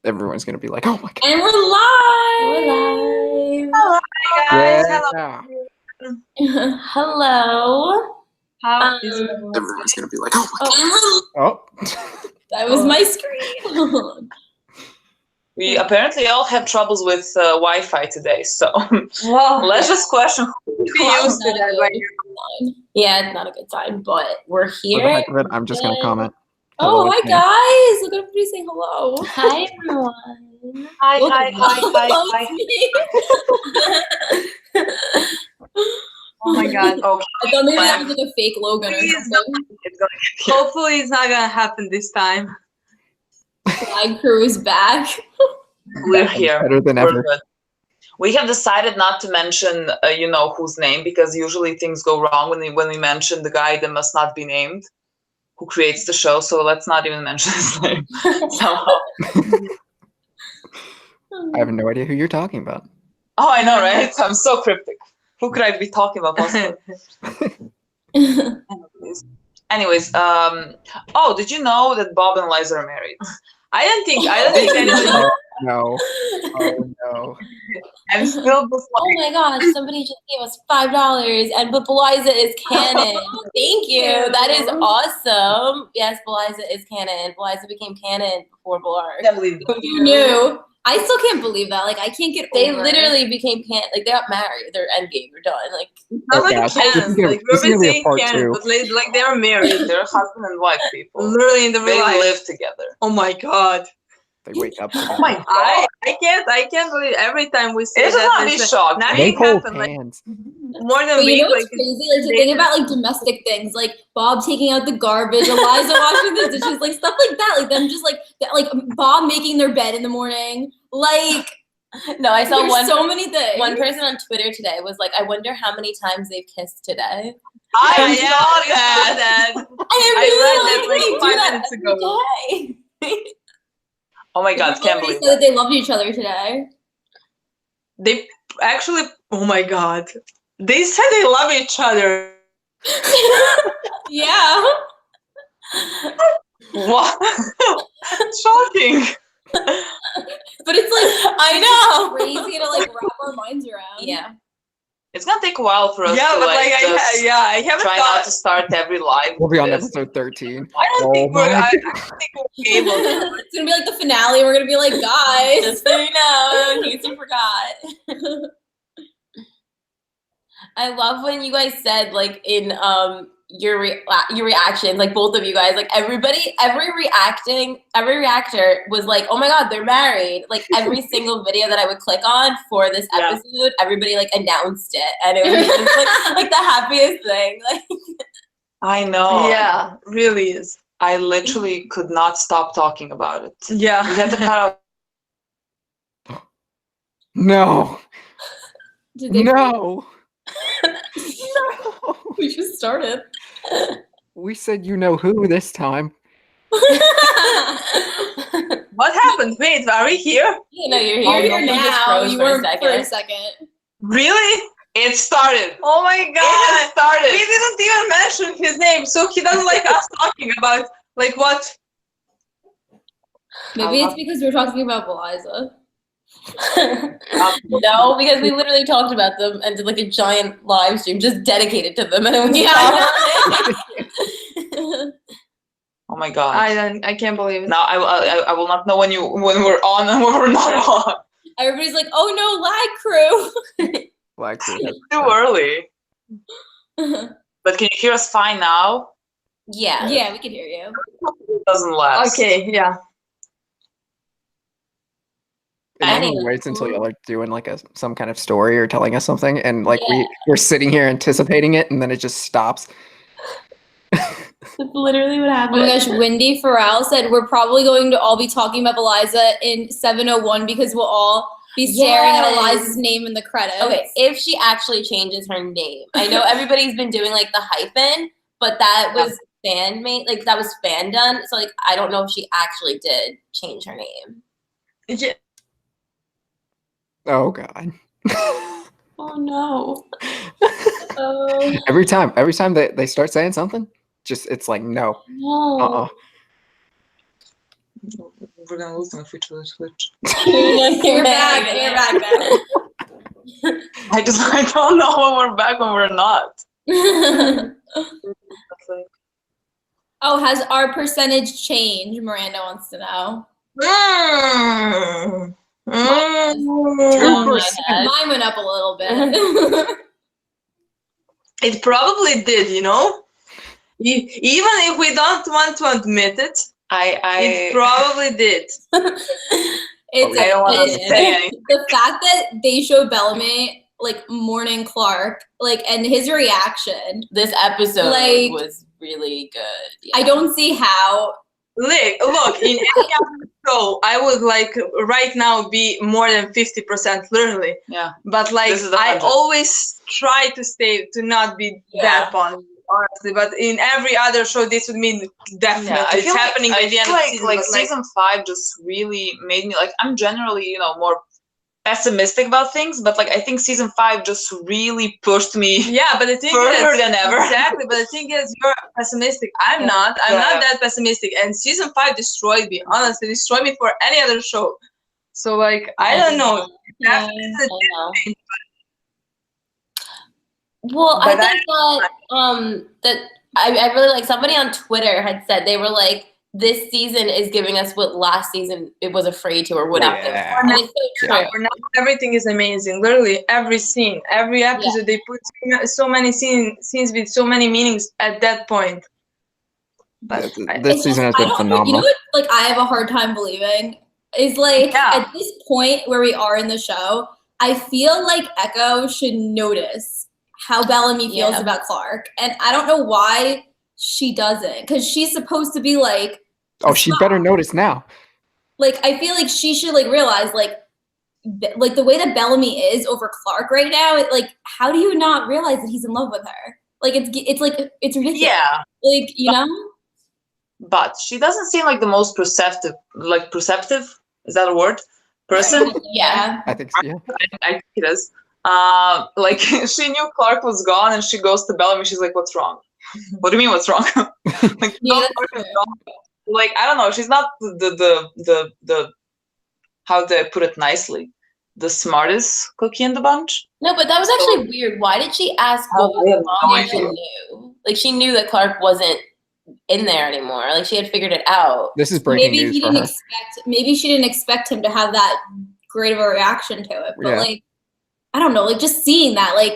everyone's gonna be like, "Oh my god!" And we're live. Hello, guys. Yeah. Hello. Hello. How is Everyone's gonna be like, "Oh my god!" Oh, Oh. that was my screen. We apparently all have troubles with Wi-Fi today, so Well, let's just question who be used to that. Like, Yeah, it's not a good sign, but we're For here. the heck of it, I'm just gonna comment. Oh, Hello, hi it's me. guys! Look at everybody saying hello. Hi everyone. hi, Look, hi, hi, hello, hi. it's me. Oh my god. Okay, I thought maybe that was like a fake Logan or Please something. it's gonna get here. Hopefully, it's not gonna happen this time. Flag crew is back. We're here. Better than We're ever. good. We have decided not to mention, whose name, because usually things go wrong when we mention the guy that must not be named, who creates the show. So let's not even mention his name somehow. I have no idea who you're talking about. Oh, I know, right? I'm so cryptic. Who could I be talking about? Possibly? Anyways, oh, did you know that Bob and Liza are married? I don't think anyone. Oh no! Oh no! I'm still Oh my gosh, somebody just gave us $5 and but Beliza is canon. Thank you. That is awesome. Yes, Beliza is canon. Beliza became canon before Blarg. can't believe that. You knew. I still can't believe that. Like I can't get They over literally became canon. Like they got married. They're endgame. They're done. Like Not like Yeah, canon. this is Like gonna we're be a saying part canon, two. but like they are married. They're husband and wife people. Literally in the They real life. live together. Oh my god. They wake up. Oh my god! I can't believe every time we say It does not that. be shocked. They Nothing hold happened. Like hands. more than but you week. know what's Like crazy? Like to think about like domestic things, like Bob taking out the garbage, Eliza washing the dishes, like stuff like that. Like them just like Bob making their bed in the morning. Like No, I saw there's so many things. one person on Twitter today was like, I wonder how many times they've kissed today. I yeah, saw I that. saw that. I read that, like, 5 minutes ago. ago. Oh my god! Can't believe said that that. they loved each other today. They actually. Oh my god. They said they love each other. Yeah. What? Shocking. But it's like I know. crazy to like wrap our minds around. Yeah. It's gonna take a while for us Yeah, to but like just I haven't try thought. not to start every live. We'll be on with this. episode 13. I don't Oh think we're. my I don't think we'll be able to. It's gonna be like the finale. We're gonna be like, guys. Just so you know, in case you forgot. I love when you guys said like in your reactions, like both of you guys, like every reactor was like, oh my god, they're married. Like every single video that I would click on for this Yeah. episode, everybody like announced it, and it was just like the happiest thing. Like I know. Yeah, really is. I literally could not stop talking about it. We Yeah. had to cut out. No! Did they No! We just started. We said you know who this time. What happened? Wait, are we here? you know, you're You're here here just now. froze You for a were for a second. second. Really? It started. Oh my It god. started. We didn't even mention his name, so he doesn't like us talking about like what? Maybe it's because we're talking about Beliza. No, because we literally talked about them and did like a giant live stream just dedicated to them, and it was Oh my god. I can't believe it. Now I will not know when we're on and when we're not on. Everybody's like, oh no, lag crew. Like, It's too early. But can you hear us fine now? yeah. Yeah, we can hear you. It doesn't last. Okay, yeah. It normally Anyway. waits until y'all are doing like some kind of story or telling us something, and like Yeah. we're sitting here anticipating it, and then it just stops. That's literally what Oh happened. my gosh, Wendy Farrell said we're probably going to all be talking about Eliza in 701 because we'll all be staring at Yes. Eliza's name in the credits. Okay, if she actually changes her name. I know everybody's been doing like the hyphen, but that was fan made, like that was fan done. So like I don't know if she actually did change her name. Yeah. Oh god. Oh no. Every time they start saying something, just it's like no. No. We're gonna lose them if we switch. You're back. You're back. I don't know when we're back when we're not. Oh, has our percentage changed? Miranda wants to know. Mm. Mm. 2%. Mine went up a little bit. It probably did, you know? Even if we don't want to admit it, it probably did. It's I don't want to it's- say anything. the fact that they show Bellamy like mourning Clark, like, and his reaction. This episode Like- was really good. I don't see how. Look, in any other show, I would like right now be more than 50% literally. Yeah. But like This is the I 100. always try to not be that fun, honestly. But in every other show, this would mean definitely I it's feel happening like, by the end of the season. like but, season 5 just really made me like, I'm generally, more pessimistic about things, but like I think season 5 just really pushed me yeah, but the thing further is, than ever. exactly. But the thing is, you're pessimistic. I'm not. I'm not that pessimistic. And season 5 destroyed me. Honestly, destroyed me for any other show. So like, I don't know. Yeah. Well, But I think that I really like somebody on Twitter had said they were like, this season is giving us what last season it was afraid to or wouldn't give. Yeah. And it's so true. For now, everything is amazing. Literally, every scene, every episode, they put so many scenes with so many meanings at that point. But This season has been You know phenomenal. what? Like, I have a hard time believing is like at this point where we are in the show, I feel like Echo should notice how Bellamy feels about Clark, and I don't know why she doesn't, because she's supposed to be like. Oh, she better notice now. Like, I feel like she should like realize like the way that Bellamy is over Clark right now. Like, how do you not realize that he's in love with her? Like, it's like it's ridiculous. Yeah. Like, you know. But she doesn't seem like the most perceptive, is that a word? Person? Yeah. I think so, yeah. I think it is. Like she knew Clark was gone and she goes to Bellamy, she's like, what's wrong? What do you mean what's wrong? Like, Yeah, no, that's Clark is true. gone. Like, I don't know, she's not the how do I put it nicely? The smartest cookie in the bunch. No, but that was actually weird. Why did she ask what I have was no wrong if she idea. knew? Like she knew that Clark wasn't in there anymore. Like she had figured it out. This is breaking Maybe news he for didn't her. expect. Maybe she didn't expect him to have that great of a reaction to it. But Yeah. like, I don't know. Like, just seeing that, like,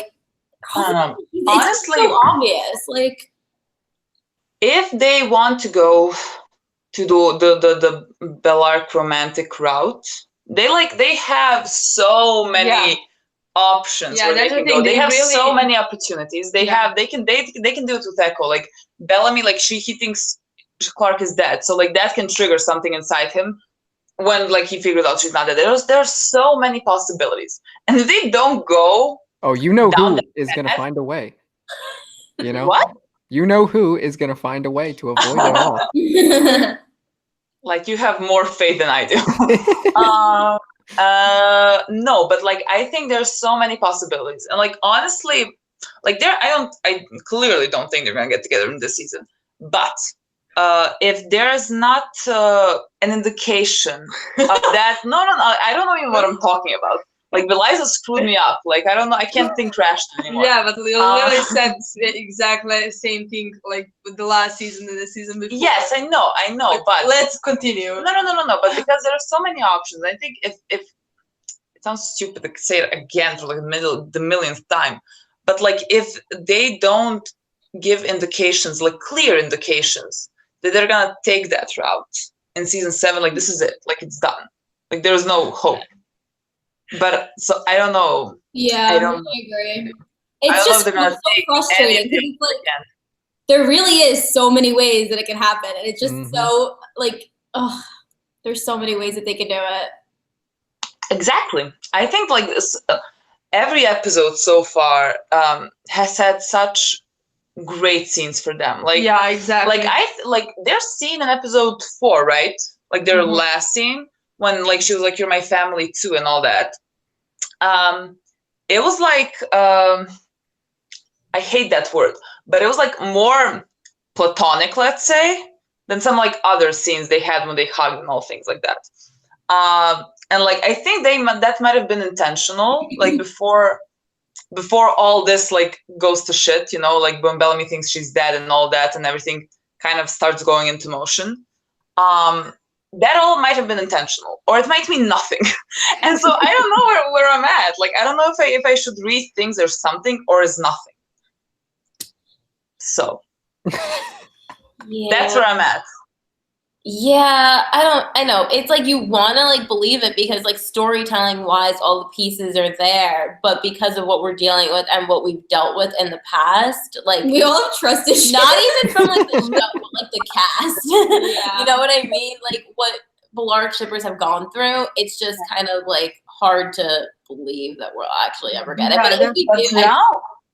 it's Honestly, so obvious. Like, if they want to go to the Bellark romantic route, they have so many options Yeah, where they that's the can thing, go. They they have really- so many opportunities. They Yeah. can do it with Echo. Like Bellamy, like he thinks Clark is dead, so like that can trigger something inside him when like he figures out she's not dead. There's so many possibilities, and if they don't go, Oh, you know Down who the is going to path. find a way. You know? What? You know who is going to find a way to avoid it all. like you have more faith than I do. No, but like I think there's so many possibilities, and like honestly, like I clearly don't think they're gonna get together in this season. But if there's not an indication of that, no, I don't know even what I'm talking about. Like Beliza screwed me up. Like I don't know, I can't think rationally anymore. Yeah, but we literally said exactly the same thing like with the last season and the season before. Yes, I know, but let's continue. No. But because there are so many options, I think if it sounds stupid to say it again for like the millionth time, but like if they don't give indications, like clear indications, that they're gonna take that route in season 7, like this is it, like it's done, like there's no hope. But so I don't know. Yeah, I I don't- agree. I It's don't know if just they're gonna it's so take frustrating. 'Cause anything it's like, again. there really is so many ways that it can happen, and it's just Mhm. so like, oh, there's so many ways that they can do it. Exactly. I think like this, every episode so far has had such great scenes for them. Like yeah, exactly. like their scene in episode 4, right? Like their Mhm. last scene when like she was like, "You're my family too," and all that. It was like I hate that word, but it was like more platonic, let's say, than some like other scenes they had when they hugged and all things like that. And like I think that might have been intentional, like before all this like goes to shit, you know, like when Bellamy thinks she's dead and all that, and everything kind of starts going into motion. That all might have been intentional, or it might mean nothing. And so I don't know where I'm at. Like I don't know if I should read things as something or as nothing. So that's where I'm at. Yeah, I know. It's like you want to like believe it because like storytelling wise, all the pieces are there, but because of what we're dealing with and what we've dealt with in the past, like We all have trust issues. not even from like the show, but like the cast. Yeah. You know what I mean? Like what Bellark shippers have gone through, it's just kind of like hard to believe that we'll actually ever get it. But if we do,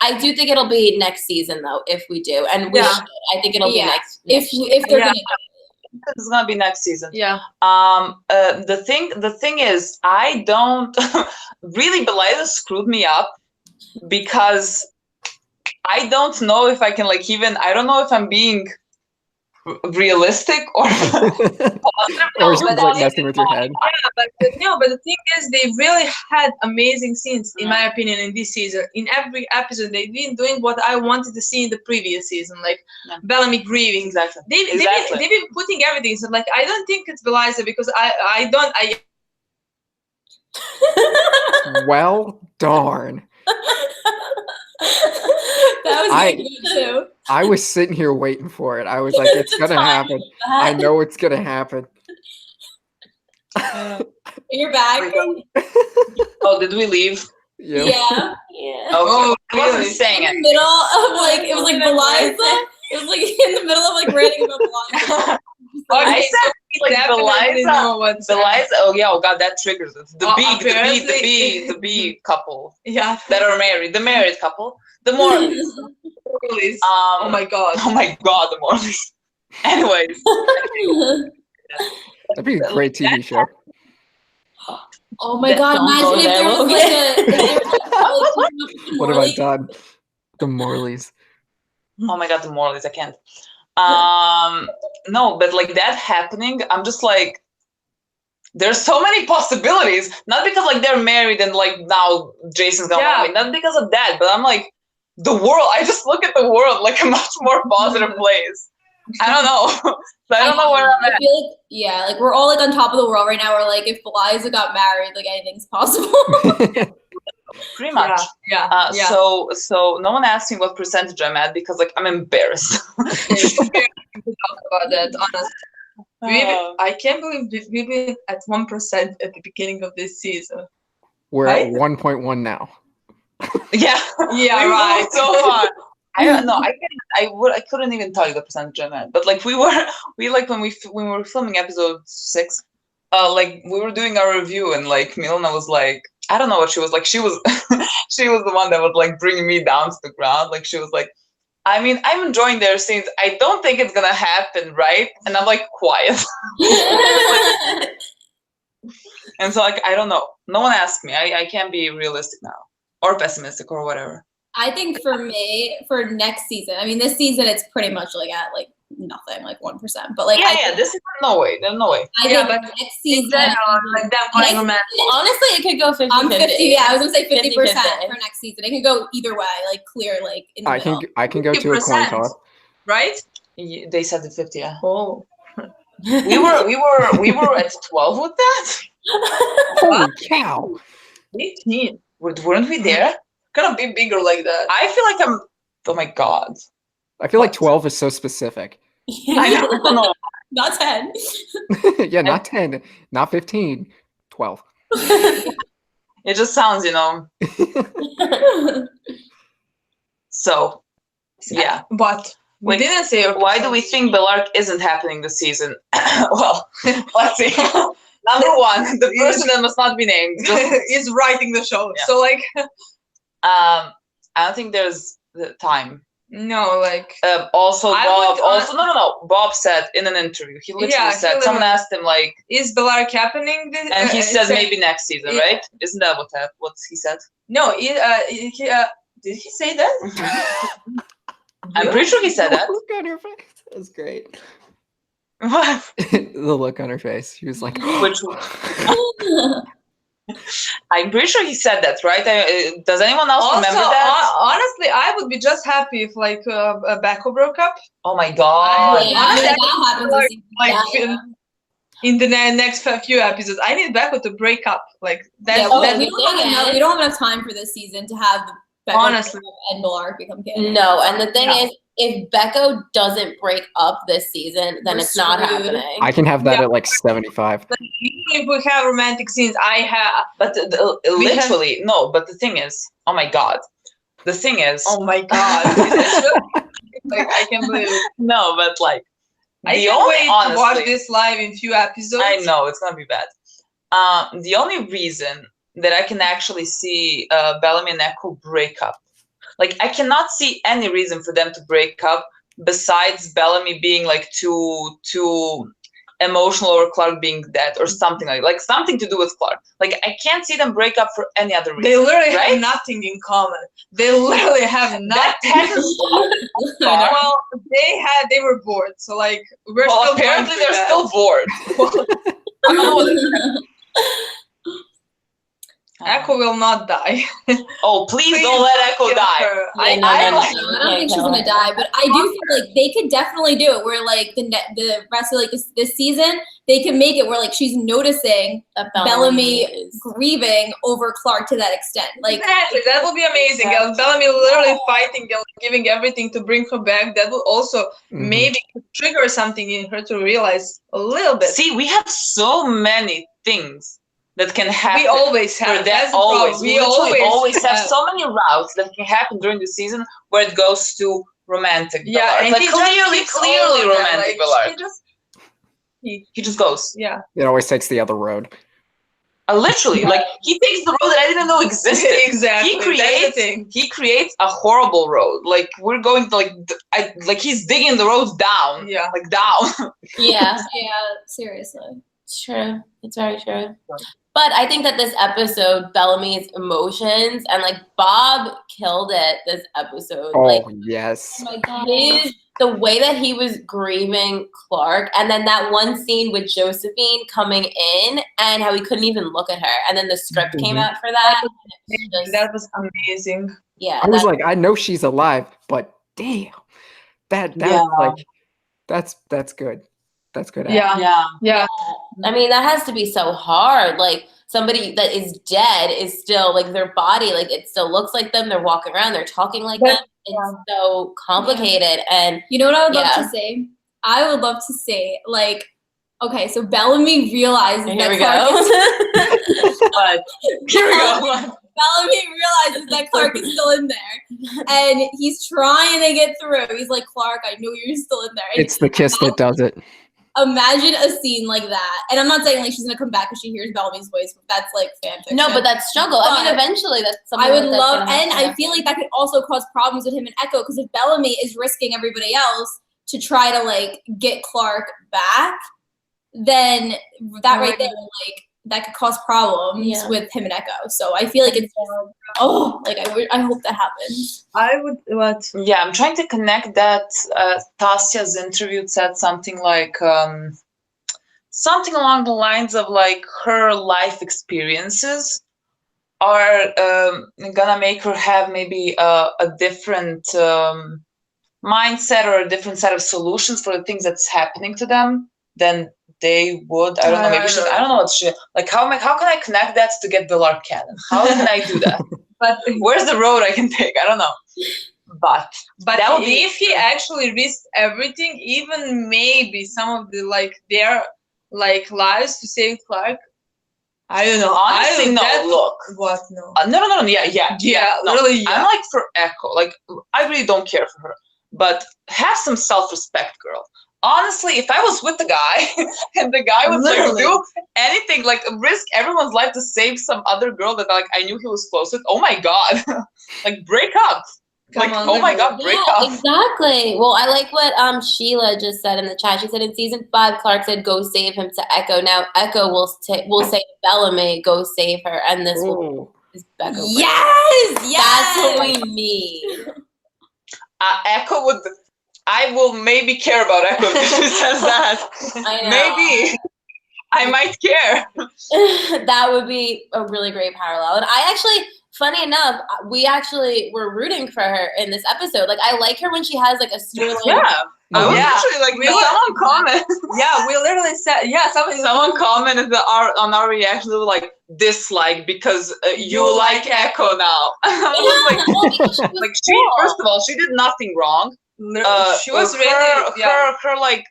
I do think it'll be next season though, if we do. And we should. I think it'll be next if year. they're gonna It's gonna be next season. Yeah. The thing is, I don't really. Beliza screwed me up because I don't know if I can like even. I don't know if I'm being realistic or positive. Or is it like messing with your head? Yeah, but the thing is, they really had amazing scenes, in my opinion, in this season. In every episode, they've been doing what I wanted to see in the previous season, like Bellamy grieving. Exactly. They've been putting everything. So, like, I don't think it's Beliza because I Well, darn. That was good too. I was sitting here waiting for it. I was like, it's gonna happen. I know it's gonna happen. You're back. Oh, did we leave? Yep. Yeah. Yeah. Oh, I wasn't saying In it. the middle of like it was like Beliza. It was like in the middle of like ranting about Beliza. I said like definitely know what's Beliza. Oh yeah, oh god, that triggers it. The apparently- the B couple Yeah. that are married, the married couple, the Morleys. Oh my god. Oh my god, the Morleys. Anyways, That'd be a great TV show. Oh my god! Don't go Imagine if there, there was like a What have I done? The Morleys. oh my god, the Morleys, I can't. No, but like that happening, I'm just like, there's so many possibilities. Not because like they're married and like now Jason's gonna run away. Not because of that, but I'm like, the world. I just look at the world like a much more positive place. I don't know. So I don't know where I'm I at. feel like like we're all like on top of the world right now. We're like, if Beliza got married, like anything's possible. Pretty much. Yeah. So no one asked me what percentage I'm at because like I'm embarrassed. Talk about that, honestly. I can't believe we've been at 1% at the beginning of this season. We're at 1.1 now. Yeah. Yeah, we right. moved so far. I don't know. I couldn't even tell you the percentage I'm at. But like we like when we were filming episode 6, like we were doing our review and like Milena was like, I don't know what she was like. She was she was the one that was like bringing me down to the ground. Like she was like, I mean, I'm enjoying their scenes. I don't think it's gonna happen, right? And I'm like quiet. And so like I don't know. No one asked me. I can't be realistic now or pessimistic or whatever. I think for me, for next season, I mean, this season it's pretty much like at like nothing, like 1%. But like, This is no way. There's no way. I think next season, like that Honestly, it could go 50-50. I'm 50. Yeah, I was gonna say 50% 50-50. for next season. It could go either way, like clear, like in the middle. I can go to a coin toss. Right? They said the 50. Yeah. Oh. We were at 12 with that. Holy cow! 18. Weren't we there? Gonna be bigger like that. I feel like I'm. Oh my god. I feel like 12 is so specific. I don't know. Not 10. Yeah, not 10, not 15, 12. It just sounds, you know. So, yeah. But we Wait, didn't say why do we think Bellark isn't happening this season? Well, let's see. Number one, the person that must not be named is writing the show. Yeah. So like I don't think there's the time. no, like Also, I Bob. would- No. Bob said in an interview. He literally said. Someone asked him like, is Bellark happening this and he said said- maybe next season, right? Isn't that what he said? No, did he say that? I'm pretty sure he said that. Look on your face. That's great. What? The look on her face. She was like, Which I'm pretty sure he said that, right? Does anyone else remember that? Honestly, I would be just happy if like Becco broke up. Oh my god. Honestly, that happens. in the next few episodes, I need Becco to break up. Like that's we don't have enough time for this season to have Becco honestly and Blark become canon. No, and the thing is, if Becco doesn't break up this season, then it's not happening. I can have that at like 75. If we have romantic scenes, I have. But literally, no. But the thing is, oh my god. The thing is, oh my god. Like I can't believe it. No, but like, I can't wait to watch this live in few episodes. I know it's gonna be bad. The only reason that I can actually see Bellamy and Echo break up, like I cannot see any reason for them to break up besides Bellamy being like too emotional or Clark being dead or something like something to do with Clark. Like I can't see them break up for any other reason. They literally have nothing in common. They literally have nothing. Well, they were bored, so like still apparently they're still bored. I don't know what Echo will not die. Oh, please don't let Echo die. I don't think she's gonna die, but I do feel like they could definitely do it. Where like the rest of like this season, they can make it where like she's noticing that Bellamy is grieving over Clark to that extent. Like exactly, that would be amazing. Bellamy literally fighting, giving everything to bring her back. That would also maybe trigger something in her to realize a little bit. See, we have so many things that can happen. We always have. That always. We always have so many routes that can happen during the season where it goes to romantic. Yeah, and like clearly romantic. Like, he just goes. Yeah. It always takes the other road. Literally, like he takes the road that I didn't know existed. Exactly. He creates a horrible road. Like we're going to like he's digging the roads down. Yeah. Like down. Yeah. Seriously. It's true. It's very true. But I think that this episode, Bellamy's emotions, and like Bob killed it this episode. Oh, like, yes. Oh my God. The way that he was grieving Clark, and then that one scene with Josephine coming in and how he couldn't even look at her. And then the script came out for that. That was amazing. Yeah. I was like, I know she's alive, but damn. That's good. That's good. Yeah. I mean, that has to be so hard. Like somebody that is dead is still like their body, like it still looks like them. They're walking around, they're talking like them. It's so complicated. And you know what I would love to say? I would love to say, like, okay, so Bellamy realizes that Clark Bellamy realizes that Clark is still in there, and he's trying to get through. He's like, Clark, I know you're still in there. And it's the kiss that does it. Imagine a scene like that. And I'm not saying like she's gonna come back because she hears Bellamy's voice. That's like fanfiction. No, but that's struggle. I mean, eventually that's something I would love, and I feel like that could also cause problems with him and Echo, because if Bellamy is risking everybody else to try to like get Clark back, then that right there, like that could cause problems with him and Echo. So I feel like it's I hope that happens. I would what? Yeah, I'm trying to connect that. Tasia's interview said something like something along the lines of like her life experiences are gonna make her have maybe a different mindset or a different set of solutions for the things that's happening to them than they would. I don't know. Maybe I don't know what she like. How can I connect that to get the Lark canon? How can I do that? But where's the road I can take? I don't know. But that would be if he actually risked everything, even maybe some of the like their like lives to save Clark. I don't know. Honestly, no. Look. What? No. No. Yeah. No. Really. Yeah. I'm like for Echo. Like I really don't care for her, but have some self-respect, girl. Honestly, if I was with the guy and the guy would like do anything, like risk everyone's life to save some other girl that like I knew he was close with, oh my God, like break up. Break up. Exactly. Well, I like what Sheila just said in the chat. She said in season 5, Clark said, "Go save him" to Echo. Now Echo will say Bellamy, "Go save her," and this is Becca. Yes, that's what we need. Echo would. I will maybe care about Echo if she says that. I know. Maybe I might care. That would be a really great parallel. And I actually, funny enough, we actually were rooting for her in this episode. Like, I like her when she has like a storyline. Yeah. I was actually like, someone comment. Yeah, we literally said, someone commented on our reaction, they were like, dislike because you like Echo now. I was like, she, first of all, she did nothing wrong. She was really, her like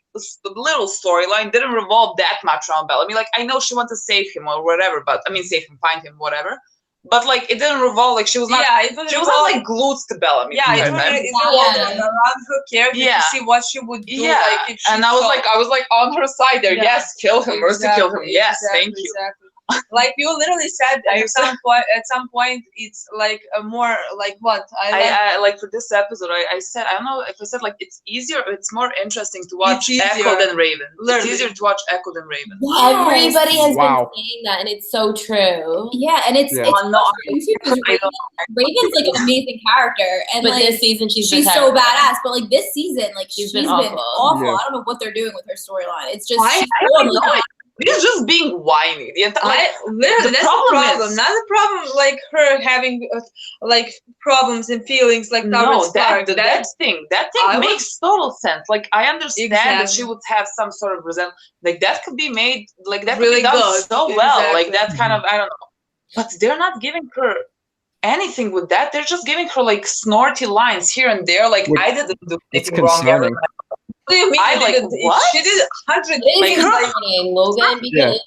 little storyline didn't revolve that much around Bellamy. Like, I know she wanted to save him or whatever, but I mean, save him, find him, whatever. But like, it didn't revolve. Like, she was not. She was not like glued to Bellamy. Yeah, it revolved around her character to see what she would do. Yeah, like, if she and I was like on her side there. Yeah. Yes, kill him. Mercy, kill him. Yes, thank you. Exactly. Like you literally said at some point it's like a more like what I like for this episode I said, I don't know if I said like it's easier, it's more interesting to watch Echo than Raven. It's easier to watch Echo than Raven. Yes. Everybody has been saying that, and it's so true. Yeah, and it's Raven's like an amazing character, and but like this season she's so badass. But like this season, like she's been awful. Yeah. I don't know what they're doing with her storyline. It's just It's just being whiny. Literally, that's the problem. Not the problem, like her having like problems and feelings like towards Clark. That thing makes total sense. Like I understand that she would have some sort of resentment. Like that could be made, like that really could be done good. so well. Like that kind of, I don't know. But they're not giving her anything with that. They're just giving her like snorty lines here and there. Like I didn't do anything wrong ever. What do you mean? I like what? She did 100 things like Logan, because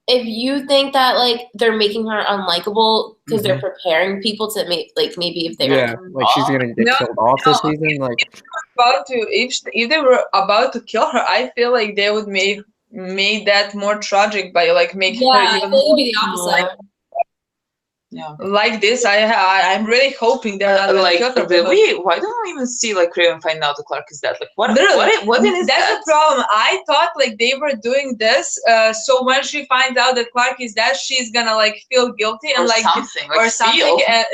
if you think that like they're making her unlikable because they're preparing people to make like maybe if they like she's gonna get killed off this season, like if they were about to kill her, I feel like they would made that more tragic by like making her even more be the opposite. Like this, I'm really hoping they're not like why don't we even see like Raven find out that Clark is dead? Like what is that's the problem. I thought like they were doing this so when she finds out that Clark is dead, she's gonna like feel guilty and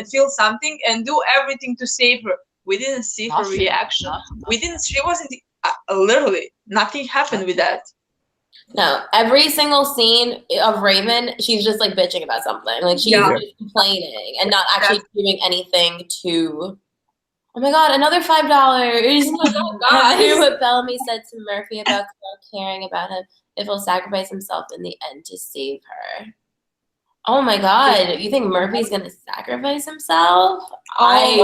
feel something and do everything to save her. We didn't see her reaction. She wasn't literally nothing happened with that. No, every single scene of Raven, she's just like bitching about something. Like she's just complaining and not actually doing anything to. Oh my God, another $5. Oh God. Hear what Bellamy said to Murphy about Clark caring about him if he'll sacrifice himself in the end to save her. Oh my God, you think Murphy's gonna sacrifice himself? Oh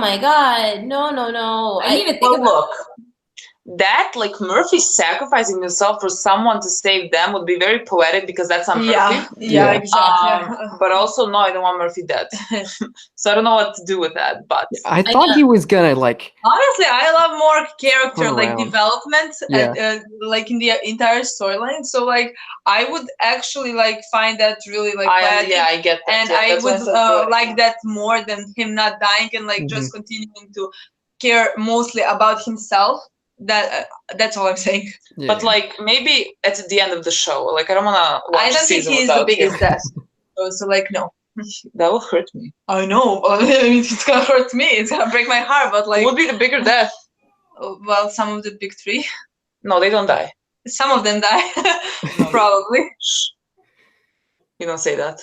my God, no. I didn't even think about it. That like Murphy sacrificing himself for someone to save them would be very poetic because that's on Murphy. Yeah, exactly. But also no, I don't want Murphy dead. So I don't know what to do with that. But I thought he was gonna like. Honestly, I love more character like development, like in the entire storyline. So like I would actually like find that really like I get that. And I would like that more than him not dying and like just continuing to care mostly about himself. That's all I'm saying. But like maybe at the end of the show, like I don't wanna watch. I don't think he's the biggest death. So like no. That will hurt me. I know. It's gonna hurt me. It's gonna break my heart. But like, what would be the bigger death? Well, some of the big three. No, they don't die. Some of them die. Probably. You don't say that.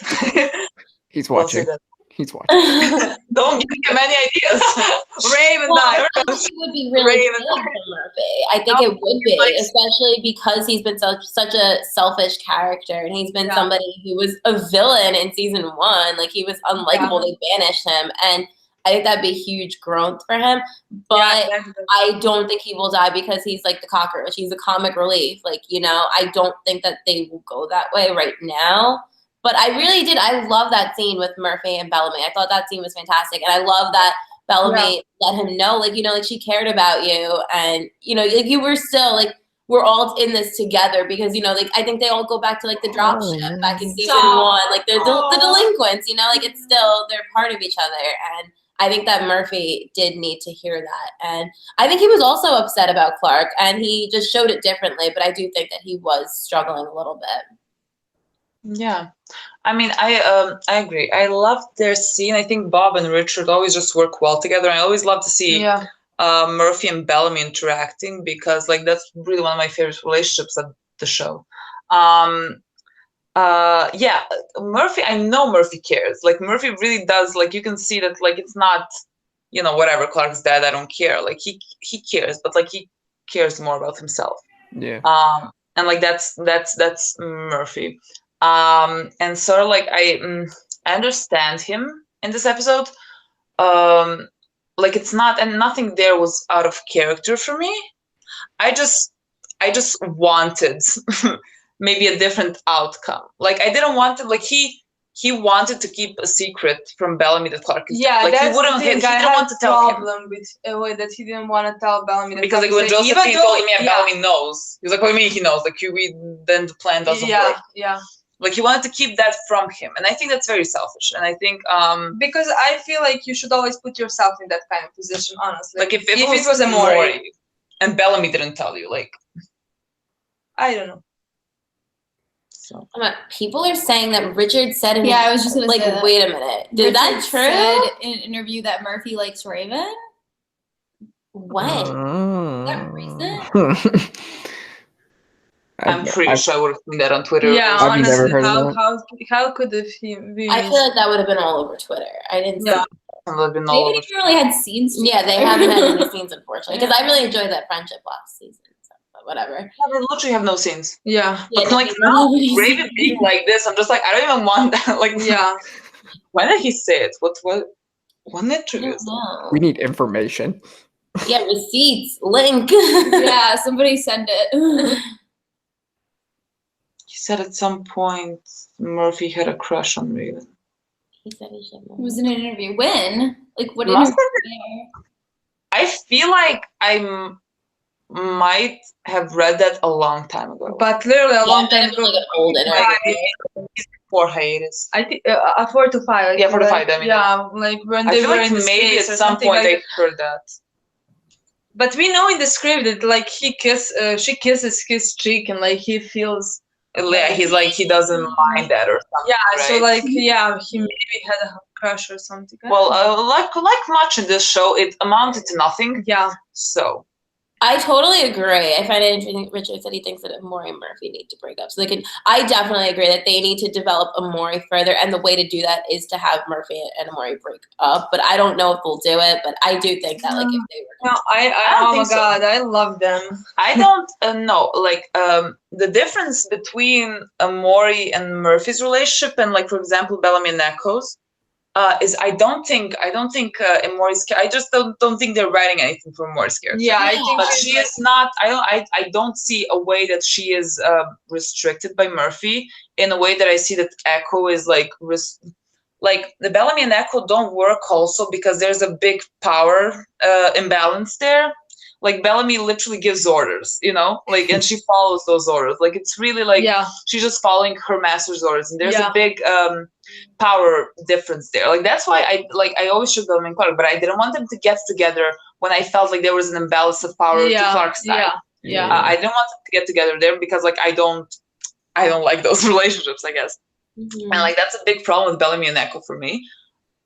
He's watching. He's watching. Don't give him any ideas. Raven died. I think it would be really big for Murphy. I think it would be, especially because he's been such a selfish character, and he's been somebody who was a villain in season 1. Like he was unlikable. They banished him, and I think that'd be huge growth for him. But I don't think he will die because he's like the cockroach. He's a comic relief. Like I don't think that they will go that way right now. But I really did. I love that scene with Murphy and Bellamy. I thought that scene was fantastic. And I love that Bellamy let him know, like, like she cared about you. And, like you were still, like, we're all in this together because, like, I think they all go back to, like, the dropship back in season 1. Like, they're the delinquents, like, it's still, they're part of each other. And I think that Murphy did need to hear that. And I think he was also upset about Clark. And he just showed it differently. But I do think that he was struggling a little bit. Yeah, I mean, I agree. I love their scene. I think Bob and Richard always just work well together. I always love to see Murphy and Bellamy interacting because like that's really one of my favorite relationships of the show. Yeah, Murphy, I know Murphy cares. Like Murphy really does. Like you can see that like it's not, you know, whatever, Clark's dead, I don't care. Like he cares, but like he cares more about himself. Yeah. And like that's Murphy. And sort of like I understand him in this episode. Like it's not, and nothing there was out of character for me. I just wanted maybe a different outcome. Like I didn't want it. Like he wanted to keep a secret from Bellamy that Clark is dead. Like that's he wouldn't. the thing. He I didn't had want to tell him problem with a way that he didn't want to tell Bellamy that because like when Josephine told him, yeah, Bellamy knows. He was like, "What do you mean he knows? Like then the plan doesn't work." Yeah. Like he wanted to keep that from him, and I think that's very selfish. And I think because I feel like you should always put yourself in that kind of position, honestly. Like if it was a Maury and Bellamy didn't tell you, like I don't know. So people are saying that Richard said in I was just gonna like say that. wait a minute. Did that true? Said in an interview that Murphy likes Raven? When? Is that recent? I'm pretty sure I would have seen that on Twitter. Yeah, I've honestly, never heard of that. How could he be? I feel like that would have been all over Twitter. I didn't see They haven't even really had scenes. Yeah, they haven't had any scenes, unfortunately. Because I really enjoyed that friendship last season. So, but whatever. They literally have no scenes. Yeah. But like now, Raven being like this, I'm just like, I don't even want that. Like, when did he say it? When interviews? We need information. Yeah, receipts, link. Yeah, somebody send it. He said at some point Murphy had a crush on Raven. He said he should. It was in an interview. When? Like, what interview? I feel like I might have read that a long time ago. But literally a long time ago. Like an old interview. Before hiatus. I think 4 to 5. Like, yeah, 4 to 5. I mean, like when they were in the maybe at some point like they heard that. But we know in the script that like she kisses his cheek and like he feels. Yeah, he's like he doesn't mind that or something. Yeah, right? so like he maybe had a crush or something. Well, like much in this show, it amounted to nothing. Yeah. So. I totally agree. I find it interesting. Richard said he thinks that Maury and Murphy need to break up. So they can. I definitely agree that they need to develop Maury further, and the way to do that is to have Murphy and Maury break up. But I don't know if they'll do it. But I do think that like if they were. No, oh my god, I love them. I don't know. Like the difference between Maury and Murphy's relationship and like for example Bellamy and Echo's. Is I don't think Maury's. I just don't think they're writing anything for Maury's character. Yeah, I think. But she is not. I don't see a way that she is restricted by Murphy in a way that I see that Echo is like the Bellamy and Echo don't work also because there's a big power imbalance there. Like Bellamy literally gives orders, you know, like, and she follows those orders. Like it's really like she's just following her master's orders, and there's a big power difference there. Like that's why I always should Bellamy and Clark, but I didn't want them to get together when I felt like there was an imbalance of power to Clark's side. I didn't want them to get together there because like I don't like those relationships, I guess. And like that's a big problem with Bellamy and Echo for me,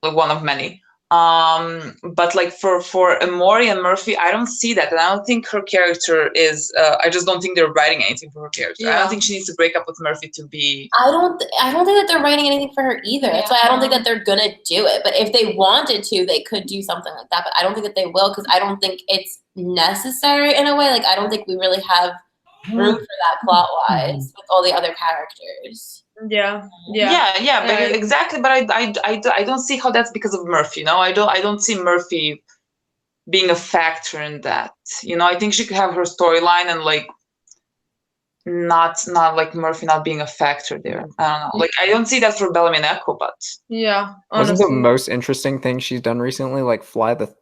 like one of many. But like for Maury and Murphy, I don't see that, and I don't think her character is. I just don't think they're writing anything for her character. I don't think she needs to break up with Murphy to be. I don't think that they're writing anything for her either. That's why I don't think that they're gonna do it. But if they wanted to, they could do something like that. But I don't think that they will because I don't think it's necessary in a way. Like I don't think we really have room for that plot wise with all the other characters. Yeah, but exactly. But I don't see how that's because of Murphy. You know, I don't see Murphy being a factor in that. You know, I think she could have her storyline and like not like Murphy not being a factor there. I don't know. Like I don't see that for Bellamy and Echo, but wasn't the most interesting thing she's done recently like fly the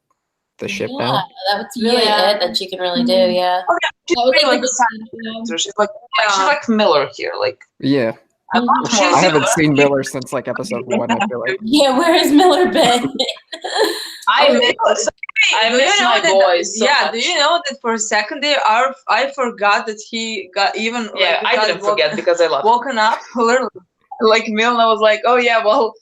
ship down? That's really it that she can really do. Yeah, she's really like the she's like Miller here. Like I haven't seen Miller since like episode 1. I feel like. Yeah, where has Miller been? I miss my boys. So much. Do you know that for a second there, I forgot that he got even. Yeah, I didn't forget because I love. Woken up, literally. like Milna was like, oh yeah, well,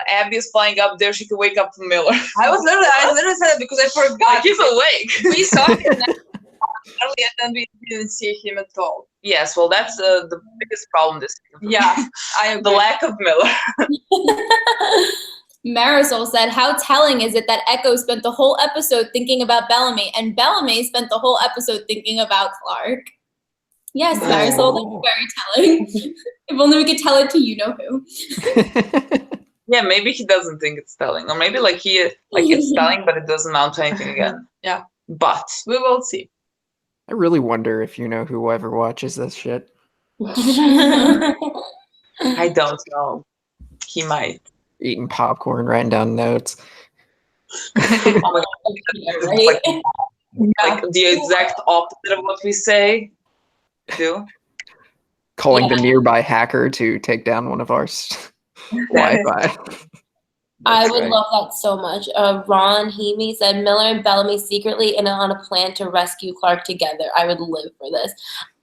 Abby is flying up there. She could wake up from Miller. I literally said it because I forgot. Like, he's awake. We saw him early and then we didn't see him at all. Yes, well, that's the biggest problem this season. Yeah, I agree. The lack of Miller. Marisol said, how telling is it that Echo spent the whole episode thinking about Bellamy and Bellamy spent the whole episode thinking about Clark? Yes, Marisol, that's very telling. If only we could tell it to you-know-who. Yeah, maybe he doesn't think it's telling. Or maybe like it's telling, but it doesn't amount to anything again. Yeah. But we will see. I really wonder if whoever watches this shit. I don't know. He might. Eating popcorn, writing down notes. Oh my God. Like the exact opposite of what we say. Calling the nearby hacker to take down one of our Wi-Fi. I would love that so much. Ron Heamy said, Miller and Bellamy secretly in on a plan to rescue Clark together. I would live for this.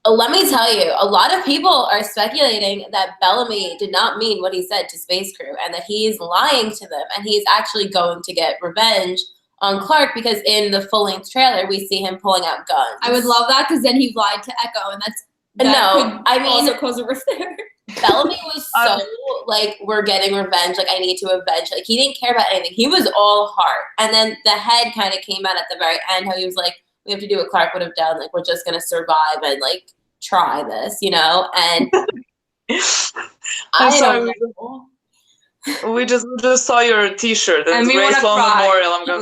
Let me tell you, a lot of people are speculating that Bellamy did not mean what he said to Space Crew and that he is lying to them and he's actually going to get revenge on Clark because in the full-length trailer, we see him pulling out guns. I would love that because then he lied to Echo and also cause a rift there. Bellamy was so like, we're getting revenge. Like, I need to avenge. Like, he didn't care about anything. He was all heart. And then the head kind of came out at the very end, how he was like, we have to do what Clark would have done. Like, we're just going to survive and, like, try this, you know? And I'm sorry. We just saw your T-shirt. And we want to cry. Memorial. I'm going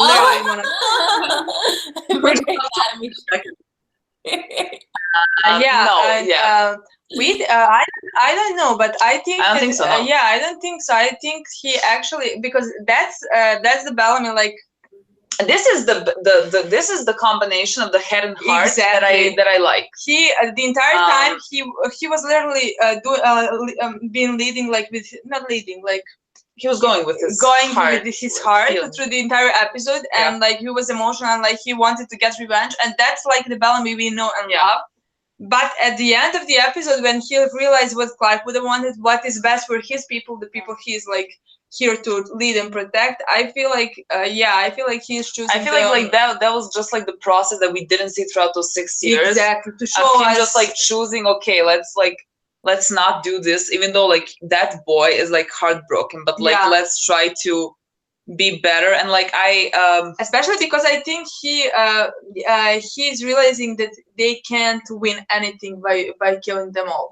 I don't know, but I think think so. No. Yeah, I don't think so. I think he actually, because that's the Bellamy, like, this is the combination of the head and heart that I like. He the entire time he was literally being leading, like, with not leading, like he was going with his heart through the entire episode, and like he was emotional and like he wanted to get revenge, and that's like the Bellamy we know and love. But at the end of the episode, when he realized what Clark would have wanted, what is best for his people, the people he's like here to lead and protect, I feel like he's choosing. I feel like that was just like the process that we didn't see throughout those 6 years. Exactly, to show him us just like choosing. Okay, let's not do this, even though like that boy is like heartbroken, but like let's try to be better. And like especially because I think he's realizing that they can't win anything by killing them all.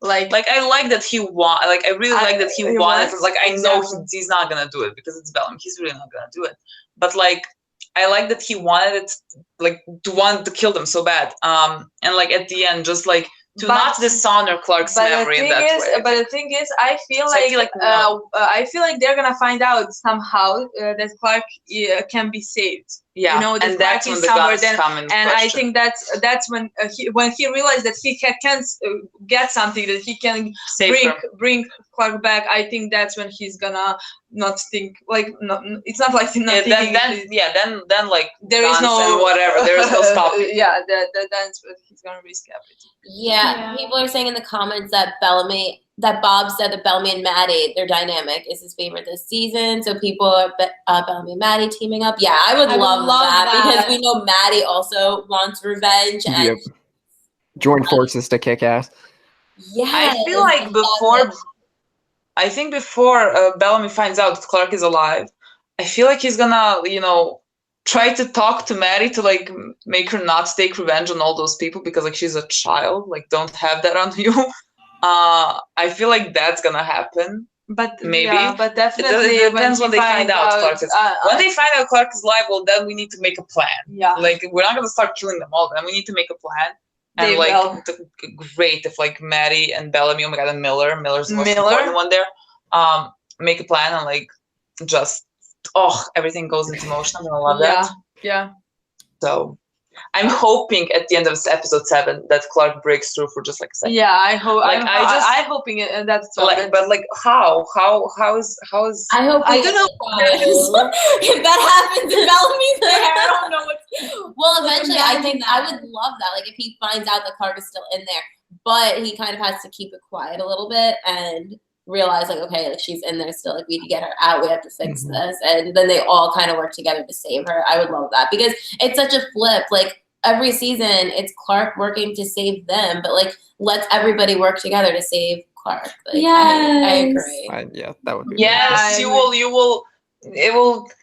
Like I like that he won. Like I really like that he wanted. Like I know he's not gonna do it because it's Bellamy. He's really not gonna do it. But like I like that he wanted it, like to kill them so bad. And like at the end, just like to not dishonor Clark's memory in that way. But the thing is, I feel like they're gonna find out somehow that Clark can be saved. Yeah, you know, and that's when the guns come in. And I think that's when he realized that he can get something, that he can bring Clark back. I think that's when he's gonna not think like it's not like not thinking. Then like there is no whatever. There is no stopping. That's what he's gonna risk everything. Yeah, people are saying in the comments that Bob said that Bellamy and Maddie, their dynamic is his favorite this season. So people are Bellamy and Maddie teaming up. Yeah, I would love that because we know Maddie also wants revenge and join forces to kick ass. Yeah, I feel like before Bellamy finds out that Clark is alive, I feel like he's gonna, try to talk to Maddie to like make her not take revenge on all those people because like she's a child. Like, don't have that on you. I feel like that's gonna happen. But maybe, but definitely it depends when they find out Clark is. When they find out Clark is alive, well, then we need to make a plan. Yeah, like we're not gonna start killing them all. Then we need to make a plan. And great if like Maddie and Bellamy, oh my God, and Miller's the most important one there. Make a plan and like just everything goes into motion. I'm gonna love that. Yeah. So I'm hoping at the end of episode 7 that Clark breaks through for just like a second. Yeah, I hope. Like, I'm hoping that's so. Like, but like, how is? I hope. I don't know if that happens in Bellamy's there. I don't know what. Well, eventually, I think I would love that. Like, if he finds out that Clark is still in there, but he kind of has to keep it quiet a little bit and realize like, okay, like she's in there still, like we need to get her out, we have to fix this, and then they all kind of work together to save her. I would love that because it's such a flip. Like every season, it's Clark working to save them, but like let's everybody work together to save Clark. Like, I agree. Yeah, that would be. Yes, you will.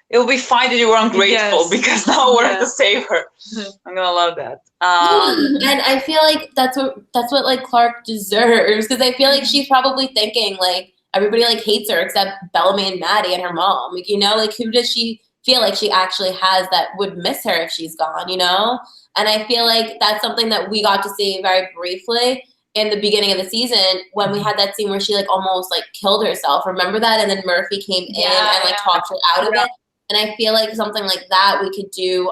It will be fine that you were ungrateful because now we're to save her. I'm gonna love that. And I feel like that's what like Clark deserves, because I feel like she's probably thinking like everybody like hates her except Bellamy and Maddie and her mom. Like, you know, like who does she feel like she actually has that would miss her if she's gone, you know? And I feel like that's something that we got to see very briefly in the beginning of the season when we had that scene where she like almost like killed herself. Remember that? And then Murphy came in and like talked her out of it. And I feel like something like that we could do,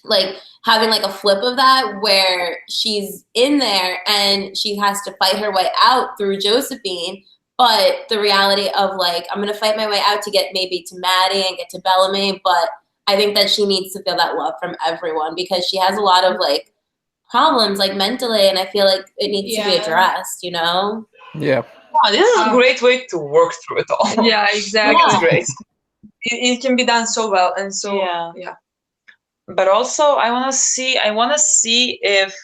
like having like a flip of that where she's in there and she has to fight her way out through Josephine. But the reality of like, I'm going to fight my way out to get maybe to Maddie and get to Bellamy. But I think that she needs to feel that love from everyone because she has a lot of like problems like mentally. And I feel like it needs to be addressed, you know? Yeah. Wow, this is a great way to work through it all. Yeah, exactly. It's great. It can be done so well and so But also I want to see if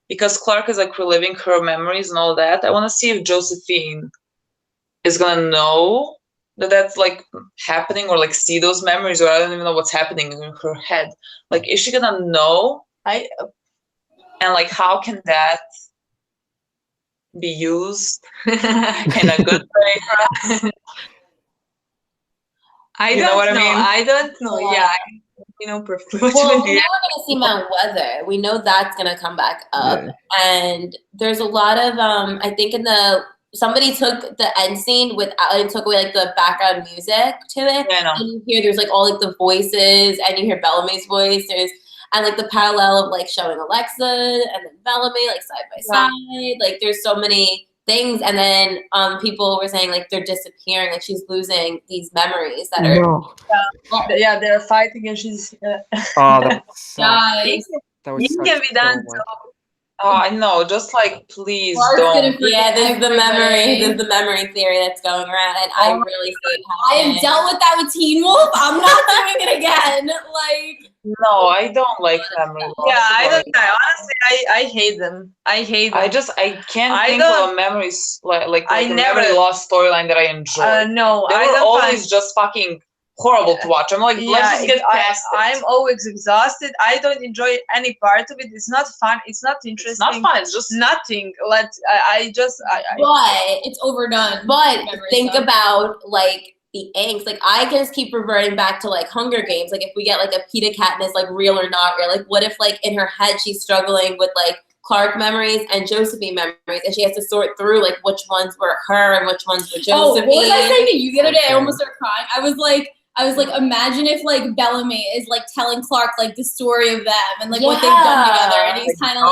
because Clark is like reliving her memories and all that, I want to see if Josephine is gonna know that that's like happening or like see those memories, or I don't even know what's happening in her head. Like, is she gonna know? And like how can that be used in a good way? I don't know. Yeah, you know perfectly what well, you we know we're gonna see Mount Weather. We know that's gonna come back up, and there's a lot of I think somebody took the end scene and took away like the background music to it, and you hear there's like all like the voices, and you hear Bellamy's voice. And like the parallel of like showing Alexa and then Bellamy like side by side. Like there's so many things, and then people were saying like they're disappearing, like she's losing these memories that are they're fighting and she's that can be done so. Oh, I know. Just like, please don't. Yeah, there's the memory theory that's going around, and I really see it happening. I have dealt with that with Teen Wolf. I'm not doing it again. Like, no, I don't like memory loss. Yeah, I don't. Honestly, I hate them. I hate them. I can't think of a memory like a memory loss storyline that I enjoy. No, they were always just fucking horrible to watch. I'm like, let's just get past it. I'm always exhausted. I don't enjoy any part of it. It's not fun. It's not interesting. It's not fun. It's just nothing. But it's overdone. But think about like the angst. Like I just keep reverting back to like Hunger Games. Like if we get like a Peeta Katniss like real or not real. Like what if like in her head she's struggling with like Clark memories and Josephine memories, and she has to sort through like which ones were her and which ones were Josephine. Oh, what was I saying to you the other day? I almost started crying. I was like, imagine if like Bellamy is like telling Clark like the story of them and like what they've done together, and he's kind of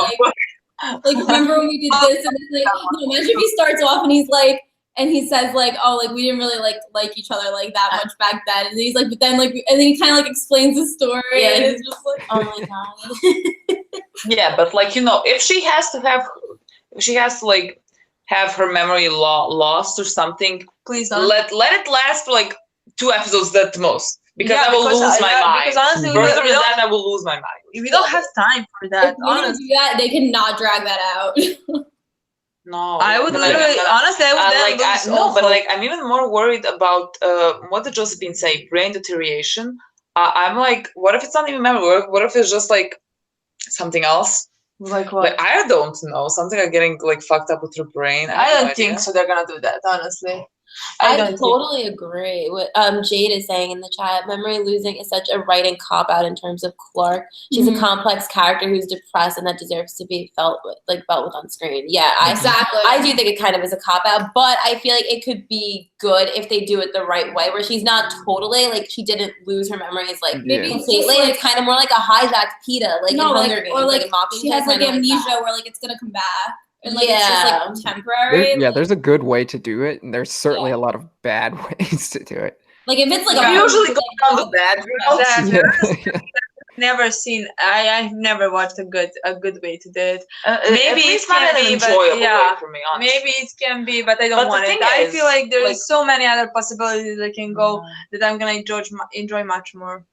like remember when we did this and it's like, no, imagine if he starts off and he's like, and he says like, oh, like we didn't really like each other like that much back then, and then he's like, but then like, and then he kind of like explains the story, and it's just like, oh my god. Yeah, but like, you know, if she has to like have her memory lost or something, please don't let it last for like 2 episodes at the most, because I will lose my mind. Because honestly, further than that, I will lose my mind. We don't have time for that. If they don't do that, they cannot drag that out. No, I would literally, honestly, I would but like, I'm even more worried about what did Josephine say? Brain deterioration. I'm like, what if it's not even memory? What if it's just like something else? Like what? Like, I don't know. Something like getting like fucked up with her brain. I don't think so. They're gonna do that, honestly. I totally agree with Jade is saying in the chat. Memory losing is such a writing cop-out in terms of Clark. She's a complex character who's depressed and that deserves to be felt with on screen. Yeah, exactly. I do think it kind of is a cop-out, but I feel like it could be good if they do it the right way, where she's not totally like she didn't lose her memories like maybe completely. It's kind of more like a hijacked Peeta, like in Hunger Games, or like she has like amnesia where like it's gonna come back. And like it's just like temporary. There's a good way to do it, and there's certainly a lot of bad ways to do it. Like if it's like usually go down the bad route. never seen. I've never watched a good way to do it. Maybe it's not an enjoyable way for me. Honestly. Maybe it can be, but I don't want it. I feel like there's so many other possibilities that can go that I'm gonna enjoy much more.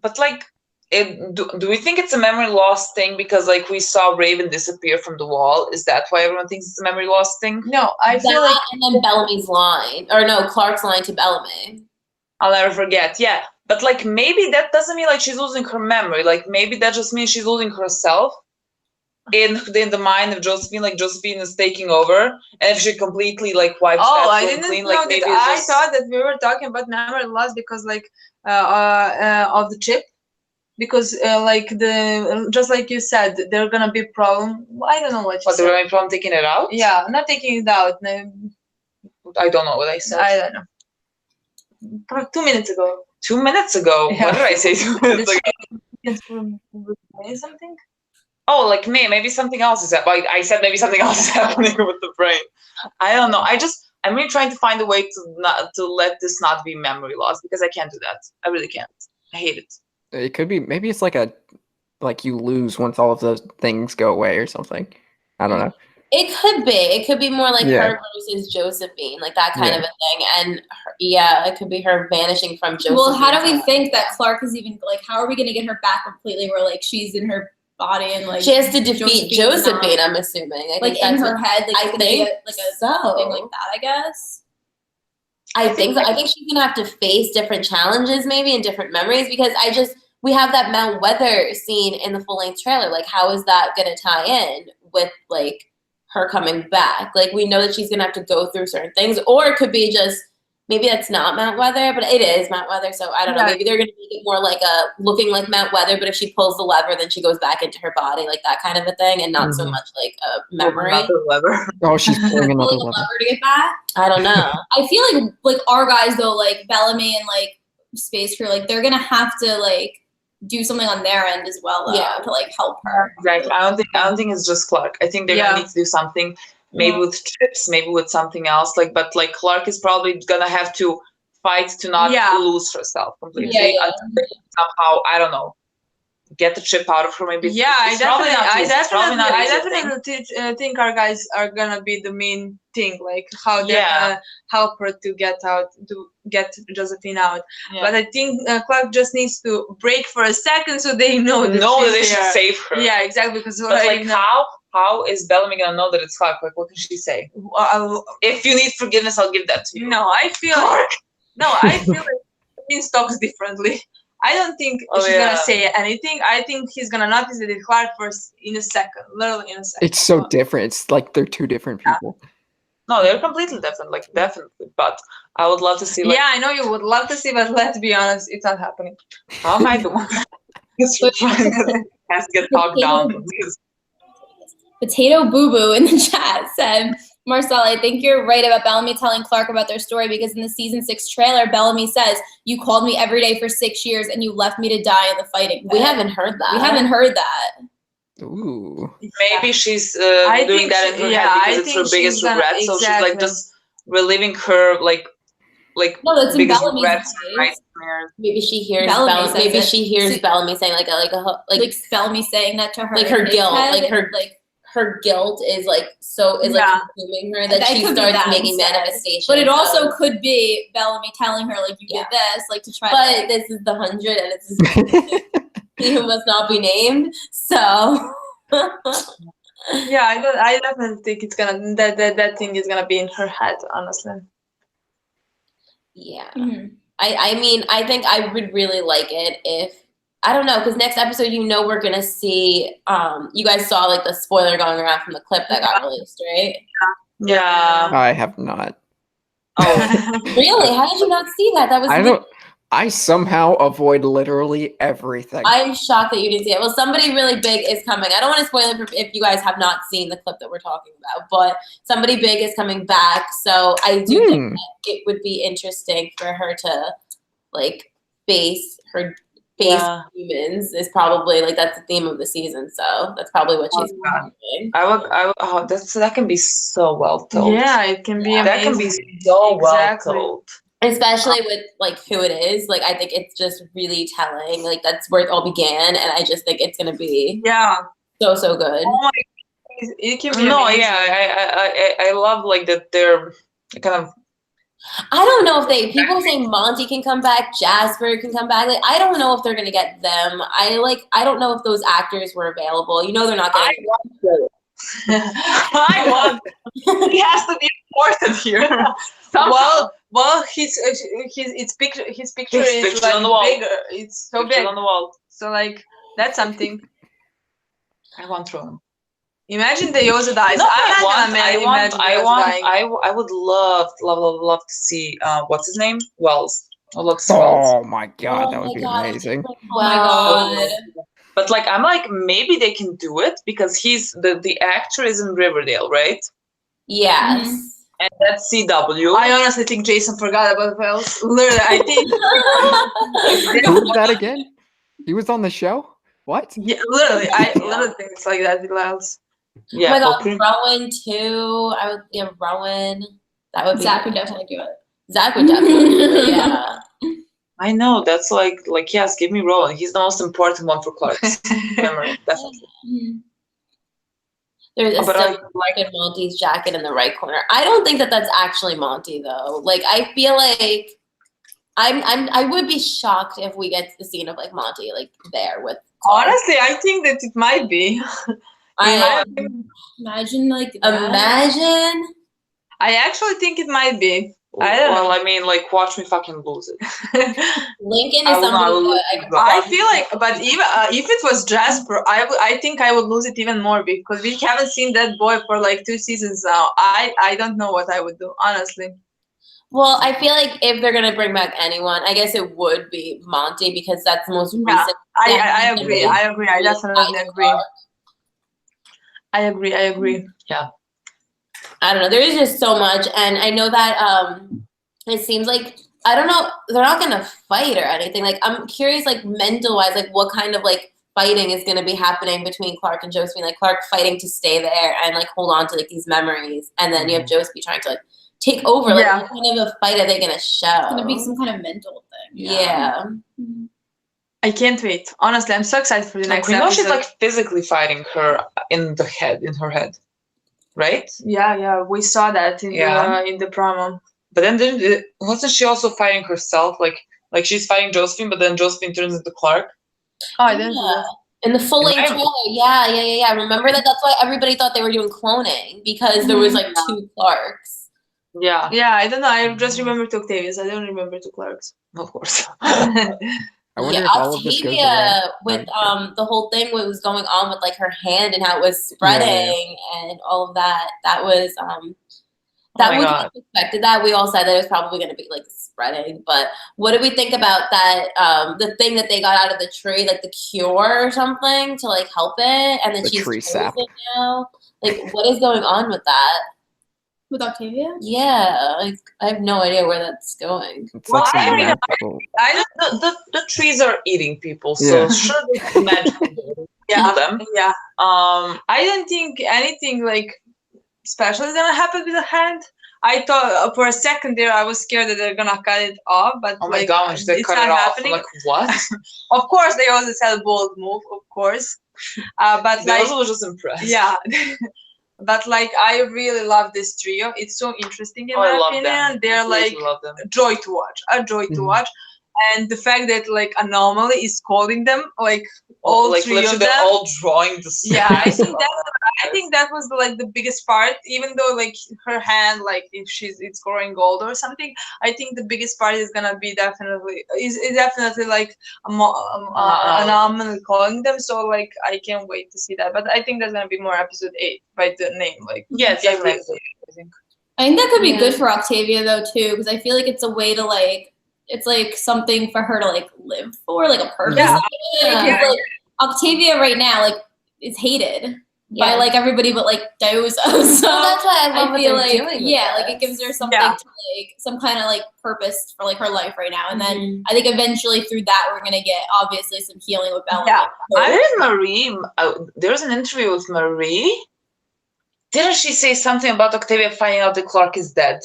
But like, do we think it's a memory loss thing because like we saw Raven disappear from the wall? Is that why everyone thinks it's a memory loss thing? No, I feel like, and then Bellamy's line, or no, Clark's line to Bellamy. I'll never forget. Yeah, but like maybe that doesn't mean like she's losing her memory. Like maybe that just means she's losing herself in the mind of Josephine. Like Josephine is taking over, and if she completely like wipes that I didn't clean, know like maybe that. I thought that we were talking about memory loss because like of the chip. Because just like you said, there's gonna be problem. I don't know what you said. They're gonna be problem taking it out? Yeah, not taking it out. I don't know what I said. I don't know. 2 minutes ago. 2 minutes ago? Yeah. What did I say 2 minutes ago? Something? Oh, like maybe something else is happening. I said maybe something else is happening with the brain. I don't know. I'm really trying to find a way to let this not be memory loss because I can't do that. I really can't. I hate it. It could be, maybe it's like you lose once all of those things go away or something. I don't know. It could be. It could be more like her versus Josephine, like that kind of a thing. And it could be her vanishing from Josephine. Well, how do we think that Clark is even like? How are we going to get her back completely? Where like she's in her body and like she has to defeat Josephine. I'm assuming, like in her head. Like I think like a thing like that. I guess. I think so. I think she's gonna have to face different challenges, maybe, and different memories, because we have that Mount Weather scene in the full-length trailer. Like, how is that gonna tie in with like her coming back? Like, we know that she's gonna have to go through certain things, or it could be just maybe that's not Mount Weather, but it is Mount Weather. So I don't know. Maybe they're gonna make it more like looking like Mount Weather, but if she pulls the lever, then she goes back into her body, like that kind of a thing, and not so much like a memory. Another lever. Oh, she's pulling another lever to get back. I don't know. I feel like our guys though, like Bellamy and like Space Crew, like they're gonna have to like do something on their end as well, though, to like help her. Exactly. I don't think it's just Clark. I think they're gonna need to do something, maybe with chips, maybe with something else. Like, but like Clark is probably gonna have to fight to not lose herself completely. Somehow, I don't know, get the chip out of her. Maybe. Yeah, I definitely think our guys are gonna be the main thing, like how they're gonna help her to get Josephine out. But I think Clark just needs to break for a second so they know that they should save her. Yeah, exactly. Because how is Bellamy gonna know that it's Clark? Like, what can she say? If you need forgiveness, I'll give that to you. No, I feel Clark. I feel like he talks differently. I don't think she's gonna say anything. I think he's gonna notice that it's Clark first in a second, literally in a second. It's so different. It's like they're two different people. No, they're completely different, like definitely. But I would love to see. Like, I know you would love to see, but let's be honest, it's not happening. How am I the one has to get talked down from this? Potato Boo Boo in the chat said, Marcel, I think you're right about Bellamy telling Clark about their story, because in the season 6 trailer, Bellamy says, you called me every day for 6 years and you left me to die in the fighting pit. We haven't heard that. We haven't heard that. Ooh. Maybe she's doing that in her head because it's her biggest regret. So she's like just reliving her like no, that's biggest in regrets. Maybe she hears Bellamy. Maybe she hears Bellamy saying like Bellamy saying that to her. Like her guilt, her guilt is consuming her, that she starts making manifestations. But it also could be Bellamy telling her like you did this, like to try. But this is the 100, and it's he who must not be named. So. I definitely think it's gonna that thing is gonna be in her head, honestly. Yeah. Mm-hmm. I mean, I think I would really like it if, I don't know, because next episode, we're going to see, you guys saw like the spoiler going around from the clip that got released, right? Yeah. I have not. Oh, really? How did you not see that? I somehow avoid literally everything. I'm shocked that you didn't see it. Well, somebody really big is coming. I don't want to spoil it if you guys have not seen the clip that we're talking about, but somebody big is coming back. So I do think that it would be interesting for her to like face humans is probably like, that's the theme of the season. So that's probably what she's doing. That can be so well told. Yeah, it can be amazing. That can be so well told. especially with like who it is. Like I think it's just really telling. Like that's where it all began, and I just think it's gonna be so good. Oh my, it can be amazing. I love like that they're kind of. I don't know if people are saying Monty can come back, Jasper can come back. Like I don't know if they're gonna get them. I don't know if those actors were available. You know they're not gonna. I want. He has to be important here. Well, his picture is like on the wall. bigger. It's so big on the wall. So like that's something. I want Rowan. Imagine the Yoza dies. No, I would love to see what's his name? Wells. I'd love to see Wells. Oh my god, that would be amazing. Oh my god. But like I'm like maybe they can do it because he's the actor is in Riverdale, right? Yes. Mm-hmm. And that's CW. I honestly think Jason forgot about Wells. Literally, I think. Who was that again? He was on the show? What? Yeah, literally, I literally think it's like that with Wells. Yeah. Oh my god, Rowan too. I would give Rowan. That would be. Zach would definitely do it. Zach would definitely do it. Yeah. I know that's like yes, give me Rowan. He's the most important one for Clark's memory, definitely. Mm-hmm. There's a like in Monty's jacket in the right corner. I don't think that that's actually Monty though. Like I feel like I would be shocked if we get the scene of like Monty like there with Clark. Honestly, I think that it might be. Imagine like imagine. I actually think it might be. Well, I mean, like, watch me fucking lose it. Lincoln is somebody I feel like, but even if it was Jasper, I think I would lose it even more because we haven't seen that boy for like 2 seasons now. I don't know what I would do, honestly. Well, I feel like if they're gonna bring back anyone, I guess it would be Monty because that's the most recent. I agree. I definitely agree. I agree. Yeah. I don't know. There is just so much, and I know that it seems like I don't know. They're not gonna fight or anything. Like I'm curious, like mental wise, like what kind of like fighting is gonna be happening between Clark and Josephine. Like Clark fighting to stay there and like hold on to like these memories, and then you have Josephine trying to like take over. Like what kind of a fight are they gonna show? It's gonna be some kind of mental thing. Yeah. I can't wait. Honestly, I'm so excited for the next episode. We know she's like physically fighting her in her head. Right? Yeah, we saw that in the promo. But then wasn't she also fighting herself? Like she's fighting Josephine, but then Josephine turns into Clark. Oh, I didn't know that. In the full length trailer, yeah. Remember that? That's why everybody thought they were doing cloning because there was like 2 Clarks. Yeah. Yeah, I don't know. I just remember to Octavius. I don't remember to Clarks. Of course. I wonder if all of this goes away. With the whole thing what was going on with like her hand and how it was spreading and all of that. That was that we expected that. We all said that it was probably going to be like spreading. But what did we think about that? The thing that they got out of the tree, like the cure or something to like help it, and then she's tree sap now. Like what is going on with that? With Octavia? Yeah, like I have no idea where that's going. It's like the trees are eating people, so sure they can magically them. Yeah. I don't think anything like special is gonna happen with the hand. I thought for a second there I was scared that they're gonna cut it off, but oh my gosh, they cut it off. I'm like what? Of course, they also said bold move, of course. But they also was just impressed. Yeah. But like I really love this trio. It's so interesting in my opinion. They're like joy to watch, a joy to watch. And the fact that like Anomaly is calling them like all like 3 of them. They're all drawing the same. Yeah, I think that was like the biggest part. Even though like her hand, like if it's growing gold or something, I think the biggest part is gonna be definitely like Anomaly calling them. So like I can't wait to see that. But I think there's gonna be more episode 8 by the name. Like definitely. I think that could be good for Octavia though too, because I feel like it's a way to like. It's like something for her to like live for, like a purpose. Yeah. Like, Octavia right now, like, is hated by like everybody but like Doza. So that's why I feel like like it gives her something to like some kind of like purpose for like her life right now. And then I think eventually through that we're gonna get obviously some healing with Bella. Yeah, I heard Marie. There was an interview with Marie. Didn't she say something about Octavia finding out that Clark is dead?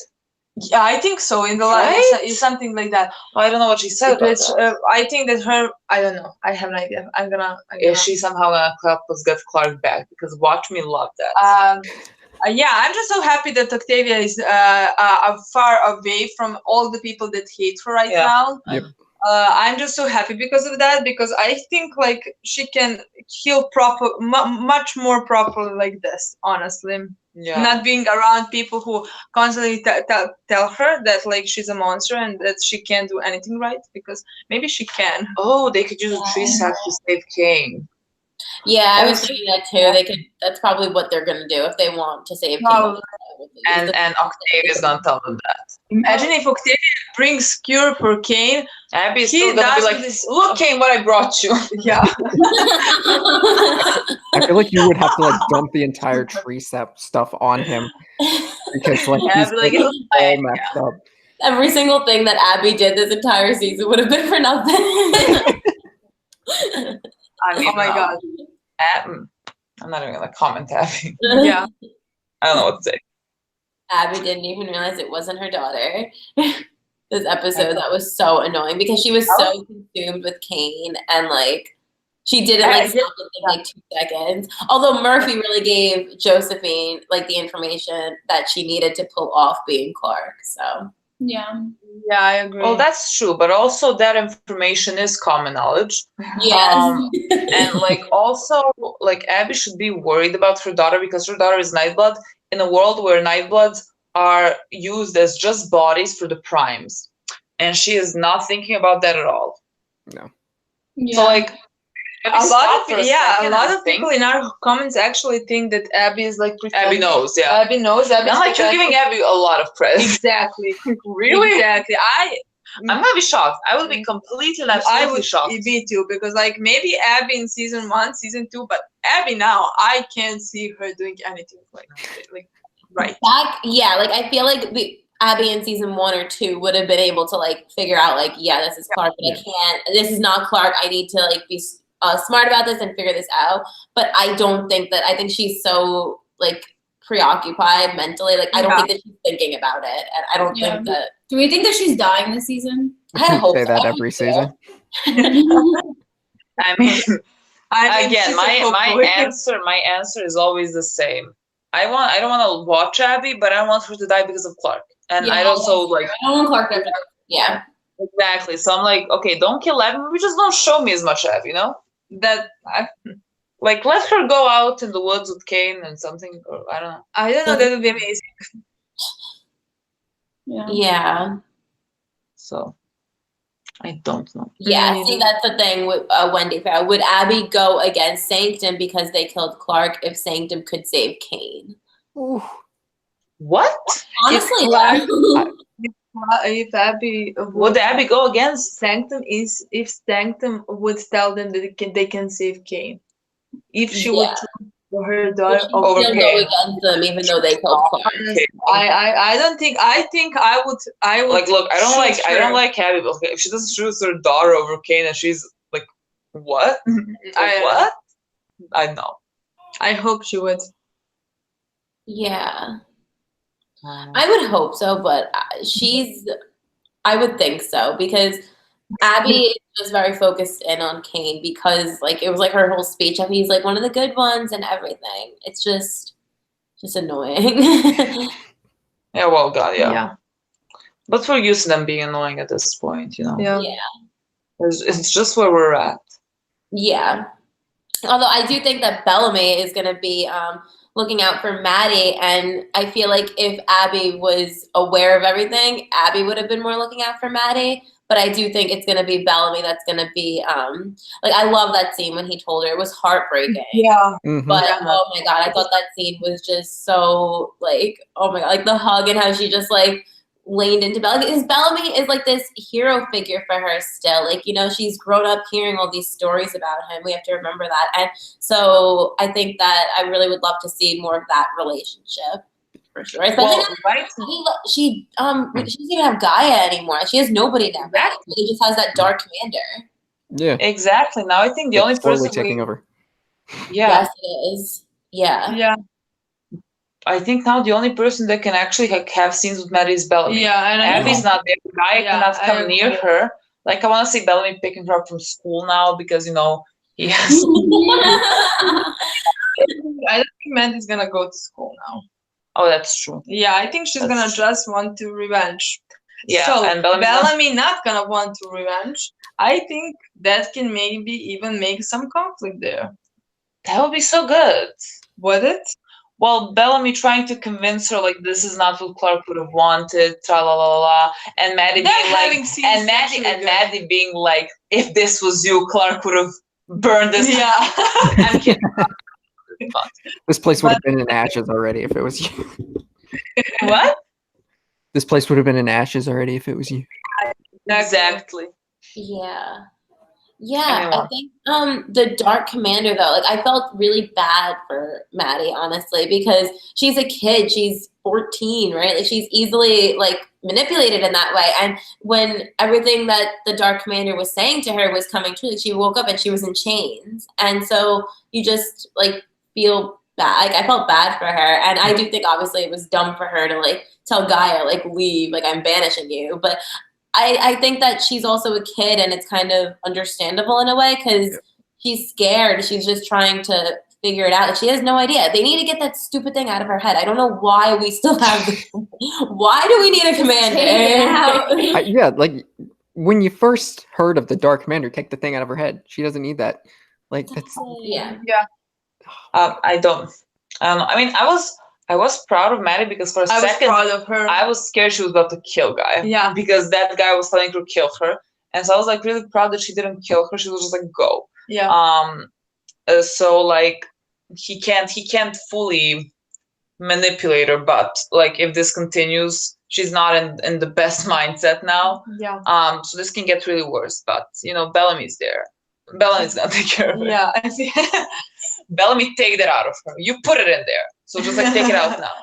Yeah, I think so. In the last, it's something like that. I don't know what she said about that. I think that I don't know. I have no idea. I'm gonna. Is she somehow gonna help us get Clark back? Because Watch Me love that. Yeah, I'm just so happy that Octavia is far away from all the people that hate her right now. Yep. I'm just so happy because of that, because I think like she can heal much more properly like this, honestly. Yeah. Not being around people who constantly tell her that like she's a monster and that she can't do anything right, because maybe she can. Oh, they could use a tree sap to save Kane. Yeah, I was thinking that too. They could. That's probably what they're gonna do if they want to save Kane. And Octavia's gonna tell them that. Imagine if Octavia brings cure for Kane. Abby's still gonna be like, look, Kane, what I brought you. Yeah. I feel like you would have to like dump the entire tree sap stuff on him because like he's like, all messed up. Every single thing that Abby did this entire season would have been for nothing. I mean, oh my god. I'm not even gonna comment, Abby. Yeah. I don't know what to say. Abby didn't even realize it wasn't her daughter. This episode, that was so annoying because she was so consumed with Kane and like she didn't like stop it in like 2 seconds. Although Murphy really gave Josephine like the information that she needed to pull off being Clark. So yeah, I agree. Well, that's true, but also that information is common knowledge. Yes. And like also like Abby should be worried about her daughter because her daughter is Nightblood in a world where Nightbloods are used as just bodies for the primes, and she is not thinking about that at all. No. Yeah. So like a lot of people in our comments actually think that Abby is like Abby knows, yeah. Abby knows. Not like you're giving Abby a lot of credit. Exactly. Really? Exactly. I'm gonna be shocked. I would be completely and absolutely shocked. I would be too, because like maybe Abby in season 1, season 2, but Abby now, I can't see her doing anything like right. Like I feel like Abby in season 1 or 2 would have been able to like figure out like, yeah, this is Clark, but I can't. This is not Clark. I need to like be smart about this and figure this out. But I don't think that. I think she's so like preoccupied mentally. Like I don't think that she's thinking about it, and I don't think that. Do we think that she's dying this season? I hope say that every season. I mean, again, my answer is always the same. I don't want to watch Abby, but I don't want her to die because of Clark. And I also like. I don't want Clark to. Yeah. Exactly. So I'm like, okay, don't kill Abby. We just don't show me as much Abby, you know? Like, let her go out in the woods with Kane and something. Or, I don't know. I don't know. That would be amazing. Yeah. So, I don't know. Yeah, see, that's the thing with Wendy Farrell. Would Abby go against Sanctum because they killed Clark if Sanctum could save Kane? Ooh. What? Honestly, if Abby would Abby go against Sanctum is if Sanctum would tell them that they can save Kane. If she would for her daughter over Kane. Go against them even though they killed Clark. I don't think I would like look, I don't like Abby, but okay, if she doesn't choose her daughter over Kane and she's like what? What? I know. I hope she would. Yeah. I would hope so, but I would think so because Abby is just very focused in on Kane because like it was like her whole speech of he's like one of the good ones and everything. It's just annoying. Yeah, well, God, yeah. But we're used to them being annoying at this point, you know. Yeah. It's just where we're at. Yeah. Although I do think that Bellamy is going to be looking out for Maddie, and I feel like if Abby was aware of everything, Abby would have been more looking out for Maddie. But I do think it's going to be Bellamy that's going to be like I love that scene when he told her. It was heartbreaking. Yeah. Mm-hmm. But oh my god, I thought that scene was just so like oh my god, like the hug and how she just like leaned into Bellamy. Because Bellamy is like this hero figure for her still. Like, you know, she's grown up hearing all these stories about him. We have to remember that. And so I think that I really would love to see more of that relationship. For sure. Especially she doesn't even have Gaia anymore. She has nobody now. Exactly. She just has that dark commander. Yeah. Exactly. Now I think the only person taking over. Yeah. Yes, it is. Yeah. Yeah. I think now the only person that can actually have scenes with Maddie is Bellamy. Yeah, and Abby's not there. Guy cannot come near agree. her. Like, I want to see Bellamy picking her up from school now because, he has... I don't think Mandy's gonna go to school now. Oh, that's true. Yeah, I think she's gonna just want to revenge. Yeah, so and Bellamy not gonna want to revenge. I think that can maybe even make some conflict there. That would be so good. Would it? Well, Bellamy trying to convince her like this is not what Clark would have wanted, tra la la la, and Maddie being like, Maddie being like, if this was you, Clark would have burned this. Yeah. I'm kidding. This place would have been in ashes already if it was you. What? This place would have been in ashes already if it was you. Exactly. Yeah. Yeah, I think the Dark Commander though, like I felt really bad for Maddie, honestly, because she's a kid, she's 14, right? Like she's easily like manipulated in that way. And when everything that the Dark Commander was saying to her was coming true, like she woke up and she was in chains. And so you just like feel bad. Like I felt bad for her. And I do think obviously it was dumb for her to like tell Gaia, like leave, like I'm banishing you. But I think that she's also a kid and it's kind of understandable in a way because she's scared. She's just trying to figure it out. Like, she has no idea. They need to get that stupid thing out of her head. I don't know why we still have this. Why do we need a commander? Yeah, like when you first heard of the Dark Commander, take the thing out of her head. She doesn't need that. Like that's Yeah. I don't. I mean, I was proud of Maddie because for a second, proud of her. I was scared she was about to kill Guy. Yeah. Because that guy was telling her to kill her. And so I was like really proud that she didn't kill her. She was just like, go. Yeah. So like he can't fully manipulate her, but like if this continues, she's not in the best mindset now. Yeah. So this can get really worse. But Bellamy's there. Bellamy's gonna take care of her. Yeah, I see. Bellamy, take that out of her. You put it in there. So just like take it out now.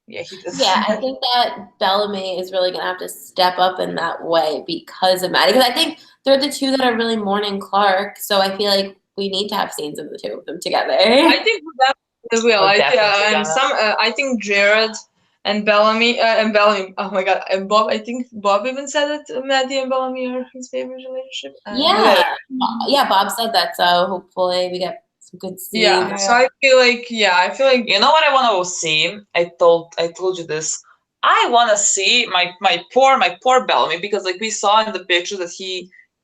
Yeah, he does. Yeah, I think that Bellamy is really gonna have to step up in that way because of Maddie. Because I think they're the two that are really mourning Clark. So I feel like we need to have scenes of the two of them together. I think that will. I think Jared and Bellamy. Oh my god, and Bob. I think Bob even said that Maddie and Bellamy are his favorite relationship. Yeah, Bob said that. So hopefully we get some good scenes. Yeah. So I feel like you know what I want to see. I told you this. I want to see my poor Bellamy because like we saw in the picture that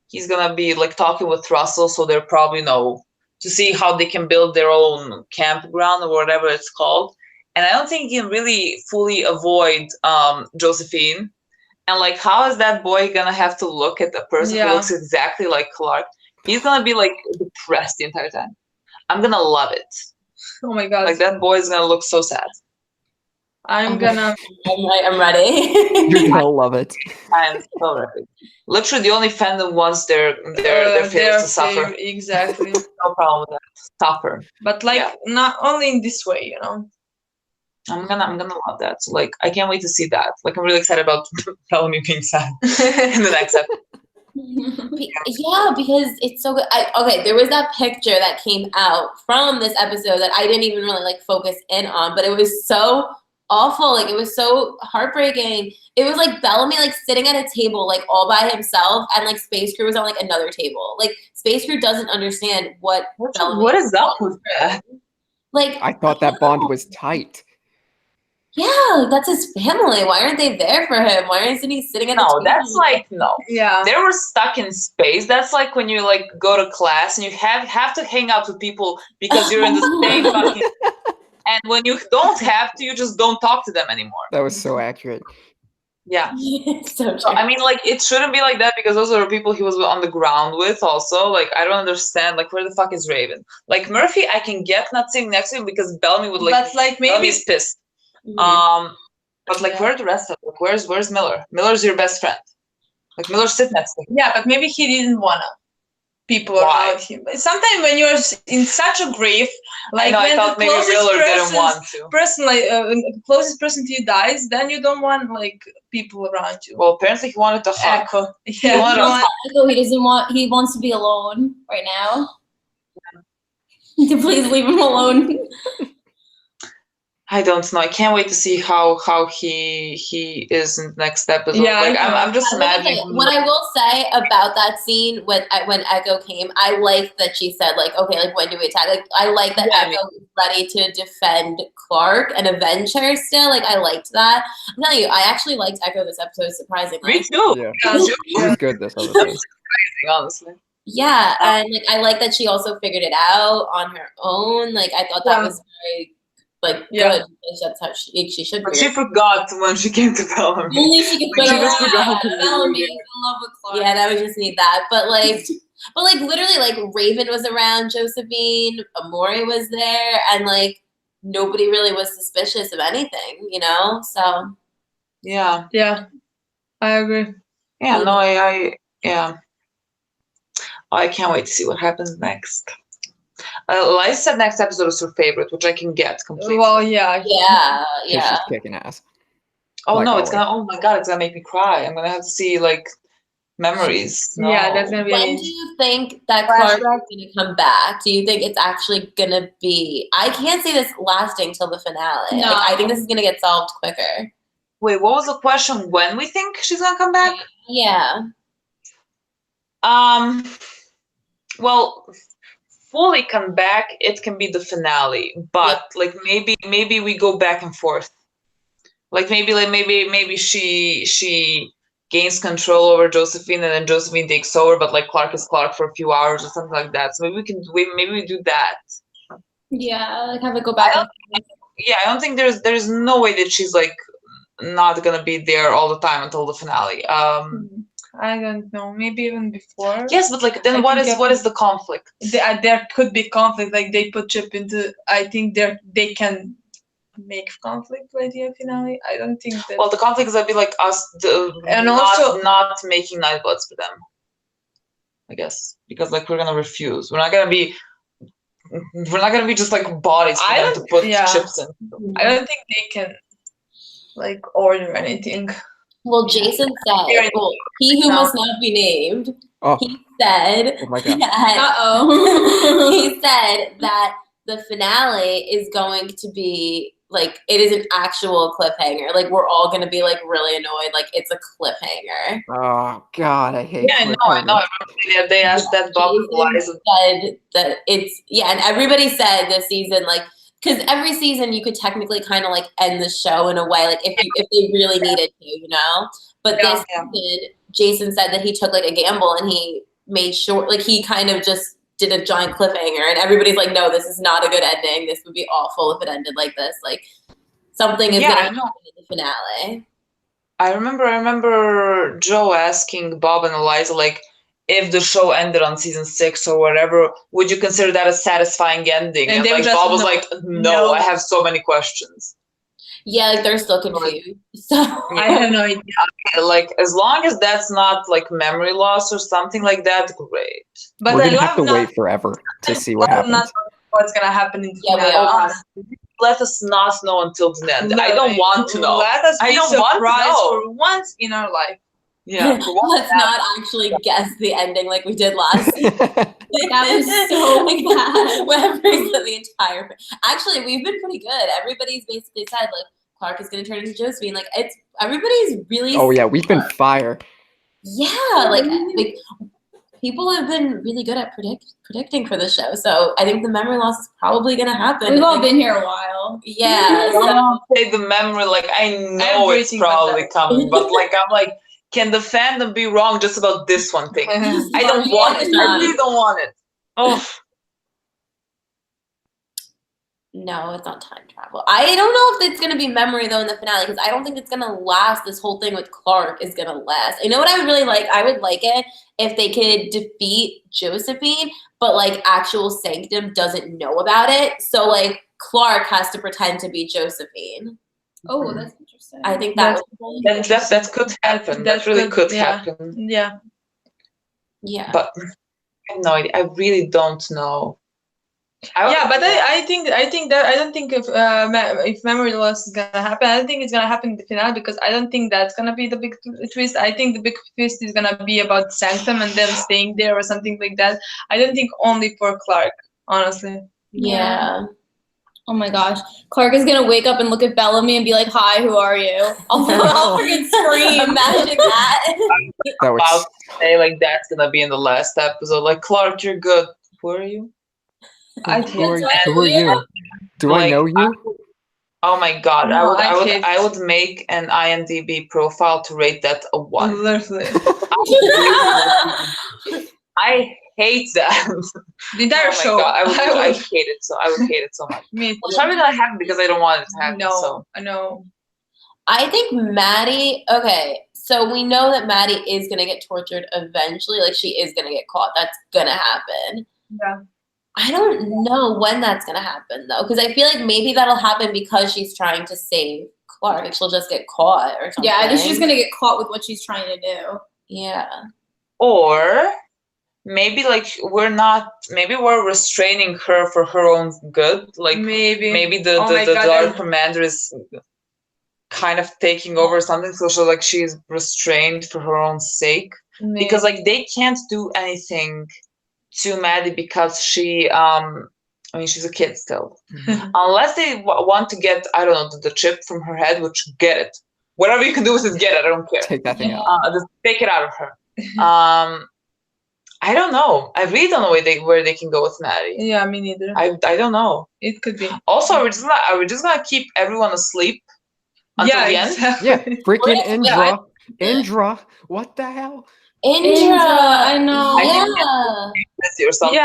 he's gonna be like talking with Russell, so they're probably to see how they can build their own campground or whatever it's called. And I don't think he can really fully avoid Josephine. And like, how is that boy gonna have to look at a person who looks exactly like Clark? He's gonna be like depressed the entire time. I'm gonna love it. Oh my god! Like that boy is gonna look so sad. I'm ready. You're gonna love it. I'm so ready. Literally, the only fandom wants their favorites to suffer. Exactly. No problem with that. Suffer. But like not only in this way, I'm gonna love that. So like I can't wait to see that. Like I'm really excited about Bellamy being sad in the next episode. Yeah, because it's so good. There was that picture that came out from this episode that I didn't even really like focus in on, but it was so awful. Like it was so heartbreaking. It was like Bellamy like sitting at a table like all by himself, and like Space Crew was on like another table. Like Space Crew doesn't understand what is up with that. Like I thought that bond was tight. Yeah, that's his family. Why aren't they there for him? Why isn't he sitting at the table? That's like no. Yeah. They were stuck in space. That's like when you like go to class and you have to hang out with people because you're in the same fucking. And when you don't have to, you just don't talk to them anymore. That was so accurate. Yeah. So I mean, like it shouldn't be like that because those are people he was on the ground with. Also, like I don't understand. Like where the fuck is Raven? Like Murphy, I can get not sitting next to him because Bellamy would like. But like maybe Bellamy's pissed. But like where are the rest of them? Like, where's Miller? Miller's your best friend. Like Miller sit next to him. Yeah, but maybe he didn't wanna people around him. Sometimes when you're in such a grief, like when the closest person to you dies, then you don't want like people around you. Well, apparently he wanted to hug. Echo. Yeah, he wants to be alone right now. Please leave him alone. I don't know. I can't wait to see how he is in the next episode. Yeah, like I'm just imagining. What I will say about that scene when Echo came, I like that she said like, okay, like when do we attack? Like I like that Echo was ready to defend Clark and avenge her still. Like I liked that. I'm telling you, I actually liked Echo this episode surprisingly. Me too. Yeah, she was good this episode. Honestly. Yeah, and like I like that she also figured it out on her own. Like I thought that was very good. That's how she should. But she forgot when she came to Bellamy. Only she could figure it out. Bellamy in love with Clark. Yeah, now we just need that. But like literally, like Raven was around Josephine, Amore was there, and like nobody really was suspicious of anything, you know. So yeah, I agree. Yeah, no, I can't wait to see what happens next. Liza said next episode is her favorite, which I can get completely. Well, yeah. She's kicking ass. Oh like no, always. it's gonna. Oh my god, it's gonna make me cry. I'm gonna have to see like memories. No. Yeah, that's gonna be. When do you think that Clark is gonna come back? Do you think it's actually gonna be? I can't see this lasting till the finale. No. Like, I think this is gonna get solved quicker. Wait, what was the question? When we think she's gonna come back? Yeah. Well, fully come back, it can be the finale, but like maybe we go back and forth. Like maybe she gains control over Josephine and then Josephine takes over, but like Clark is Clark for a few hours or something like that. So maybe we do that. Yeah, like have it go back. I don't think there's no way that she's like not gonna be there all the time until the finale. I don't know. Maybe even before. Yes, but like then what is the conflict? There could be conflict. Like they put Chip into. I think they can make conflict by the finale. I don't think that. Well, the conflict is gonna be like us, and also not making Nightbloods for them. I guess because like we're gonna refuse. We're not gonna be just like bodies for them to put chips in. I don't think they can like order anything. Well, Jason said, he who must not be named, he said, oh my God. He said that the finale is going to be, like, it is an actual cliffhanger. Like, we're all going to be, like, really annoyed. Like, it's a cliffhanger. Oh, God, I hate I know. Yeah, they asked that Bob said that it's, and everybody said this season, like, because every season you could technically kind of like end the show in a way, like if they really needed to, you know. But this season, Jason said that he took like a gamble and he made sure, like he kind of just did a giant cliffhanger, and everybody's like, "No, this is not a good ending. This would be awful if it ended like this. Like something is gonna happen in the finale." I remember Joe asking Bob and Eliza like, if the show ended on season 6 or whatever, would you consider that a satisfying ending? And like Bob was like, no, I have so many questions. Yeah, like they're still confused. So I have no idea. Like as long as that's not like memory loss or something like that, great. But we're gonna have to wait forever to see what happens. Not what's gonna happen in the finale. Let us not know until the end. I don't want to know. Let us be surprised for once in our life. Yeah. Let's not actually guess the ending like we did last season. That was so bad. Whatever the entire. Actually, we've been pretty good. Everybody's basically said like Clark is going to turn into Josephine. Like everybody's really. Oh yeah, we've been fire. Yeah, like people have been really good at predicting for the show. So I think the memory loss is probably going to happen. We've all been here a while. Yeah. I don't say the memory. Like I know it's probably coming, but like I'm like. Can the fandom be wrong just about this one thing? I don't want it. I really don't want it. Oh. No, it's not time travel. I don't know if it's going to be memory, though, in the finale, because I don't think it's going to last. This whole thing with Clark is going to last. You know what I would really like? I would like it if they could defeat Josephine, but, like, actual Sanctum doesn't know about it. So, like, Clark has to pretend to be Josephine. Oh, that's interesting. I think that could happen. That really could happen. Yeah. Yeah. But I have no idea. I really don't know. I think that I don't think if memory loss is gonna happen. I don't think it's gonna happen in the finale because I don't think that's gonna be the big twist. I think the big twist is gonna be about Sanctum and them staying there or something like that. I don't think only for Clark, honestly. Yeah. Oh my gosh. Clark is gonna wake up and look at Bellamy and be like, "Hi, who are you?" I'll freaking scream. Imagine that. That would About to say like that's gonna be in the last episode. Like, Clark, you're good. Who are you? who are you? Do I know you? Oh my god! No, I would make an IMDb profile to rate that a 1. Literally. I hate that. The entire Oh my show. god, I hate it so. I would hate it so much. Me It's probably gonna happen because I don't want it to happen. No, So. I know. I think Maddie, okay, so we know that Maddie is going to get tortured eventually. Like, she is going to get caught. That's going to happen. Yeah. I don't know when that's going to happen, though, because I feel like maybe that'll happen because she's trying to save Clark. Like, she'll just get caught or something. Yeah, I think she's gonna get caught with what she's trying to do. Yeah. Or maybe maybe we're restraining her for her own good. Like maybe the Dark Commander is kind of taking over something, so she's restrained for her own sake. Maybe. Because like they can't do anything to Maddie because she she's a kid still. Unless they want to get, I don't know, the chip from her head, which get it. Whatever you can do with it, get it. I don't care. Take that thing out. Just take it out of her. I don't know. I really don't know where they can go with Maddie. Yeah, me neither. I don't know. It could be. Also, are we just gonna keep everyone asleep until the end? Exactly. Yeah, freaking Indra. What the hell? Indra, I know. Yeah.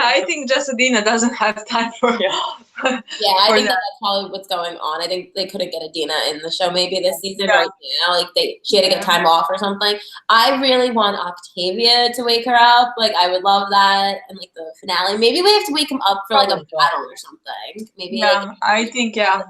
I think just Adina doesn't have time for it. Yeah, I think that's probably what's going on. I think they couldn't get Adina in the show maybe this season right now. Like she had to get time off or something. I really want Octavia to wake her up. Like I would love that. And like the finale. Maybe we have to wake him up for like a battle or something. Maybe I think I could think of.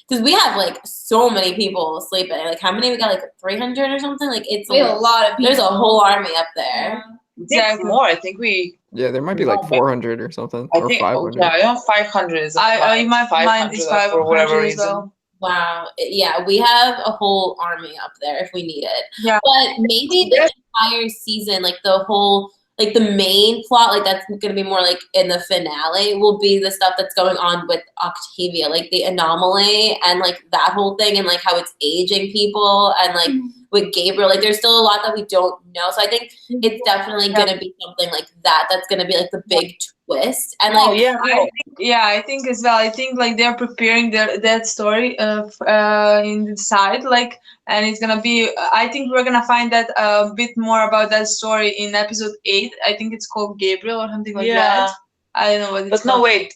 Because we have like so many people sleeping. Like how many we got? Like 300 or something? Like it's a lot of people. There's a whole army up there. Exactly. More. I think we. Yeah, there might be like 400 or something, or 500. Yeah, I know 500 is. My mind is 500 for whatever reason. Well. Wow. Yeah, we have a whole army up there if we need it. Yeah. But maybe the entire season, like the whole, like the main plot, like that's going to be more like in the finale will be the stuff that's going on with Octavia, like the anomaly and like that whole thing and like how it's aging people and like with Gabriel, like there's still a lot that we don't know. So I think it's definitely going to be something like that. That's going to be like the big twist. And like, I think as well. I think like they're preparing that story in the side, like, and it's gonna be. I think we're gonna find that a bit more about that story in episode 8. I think it's called Gabriel or something like that. I don't know what it's called. No, wait.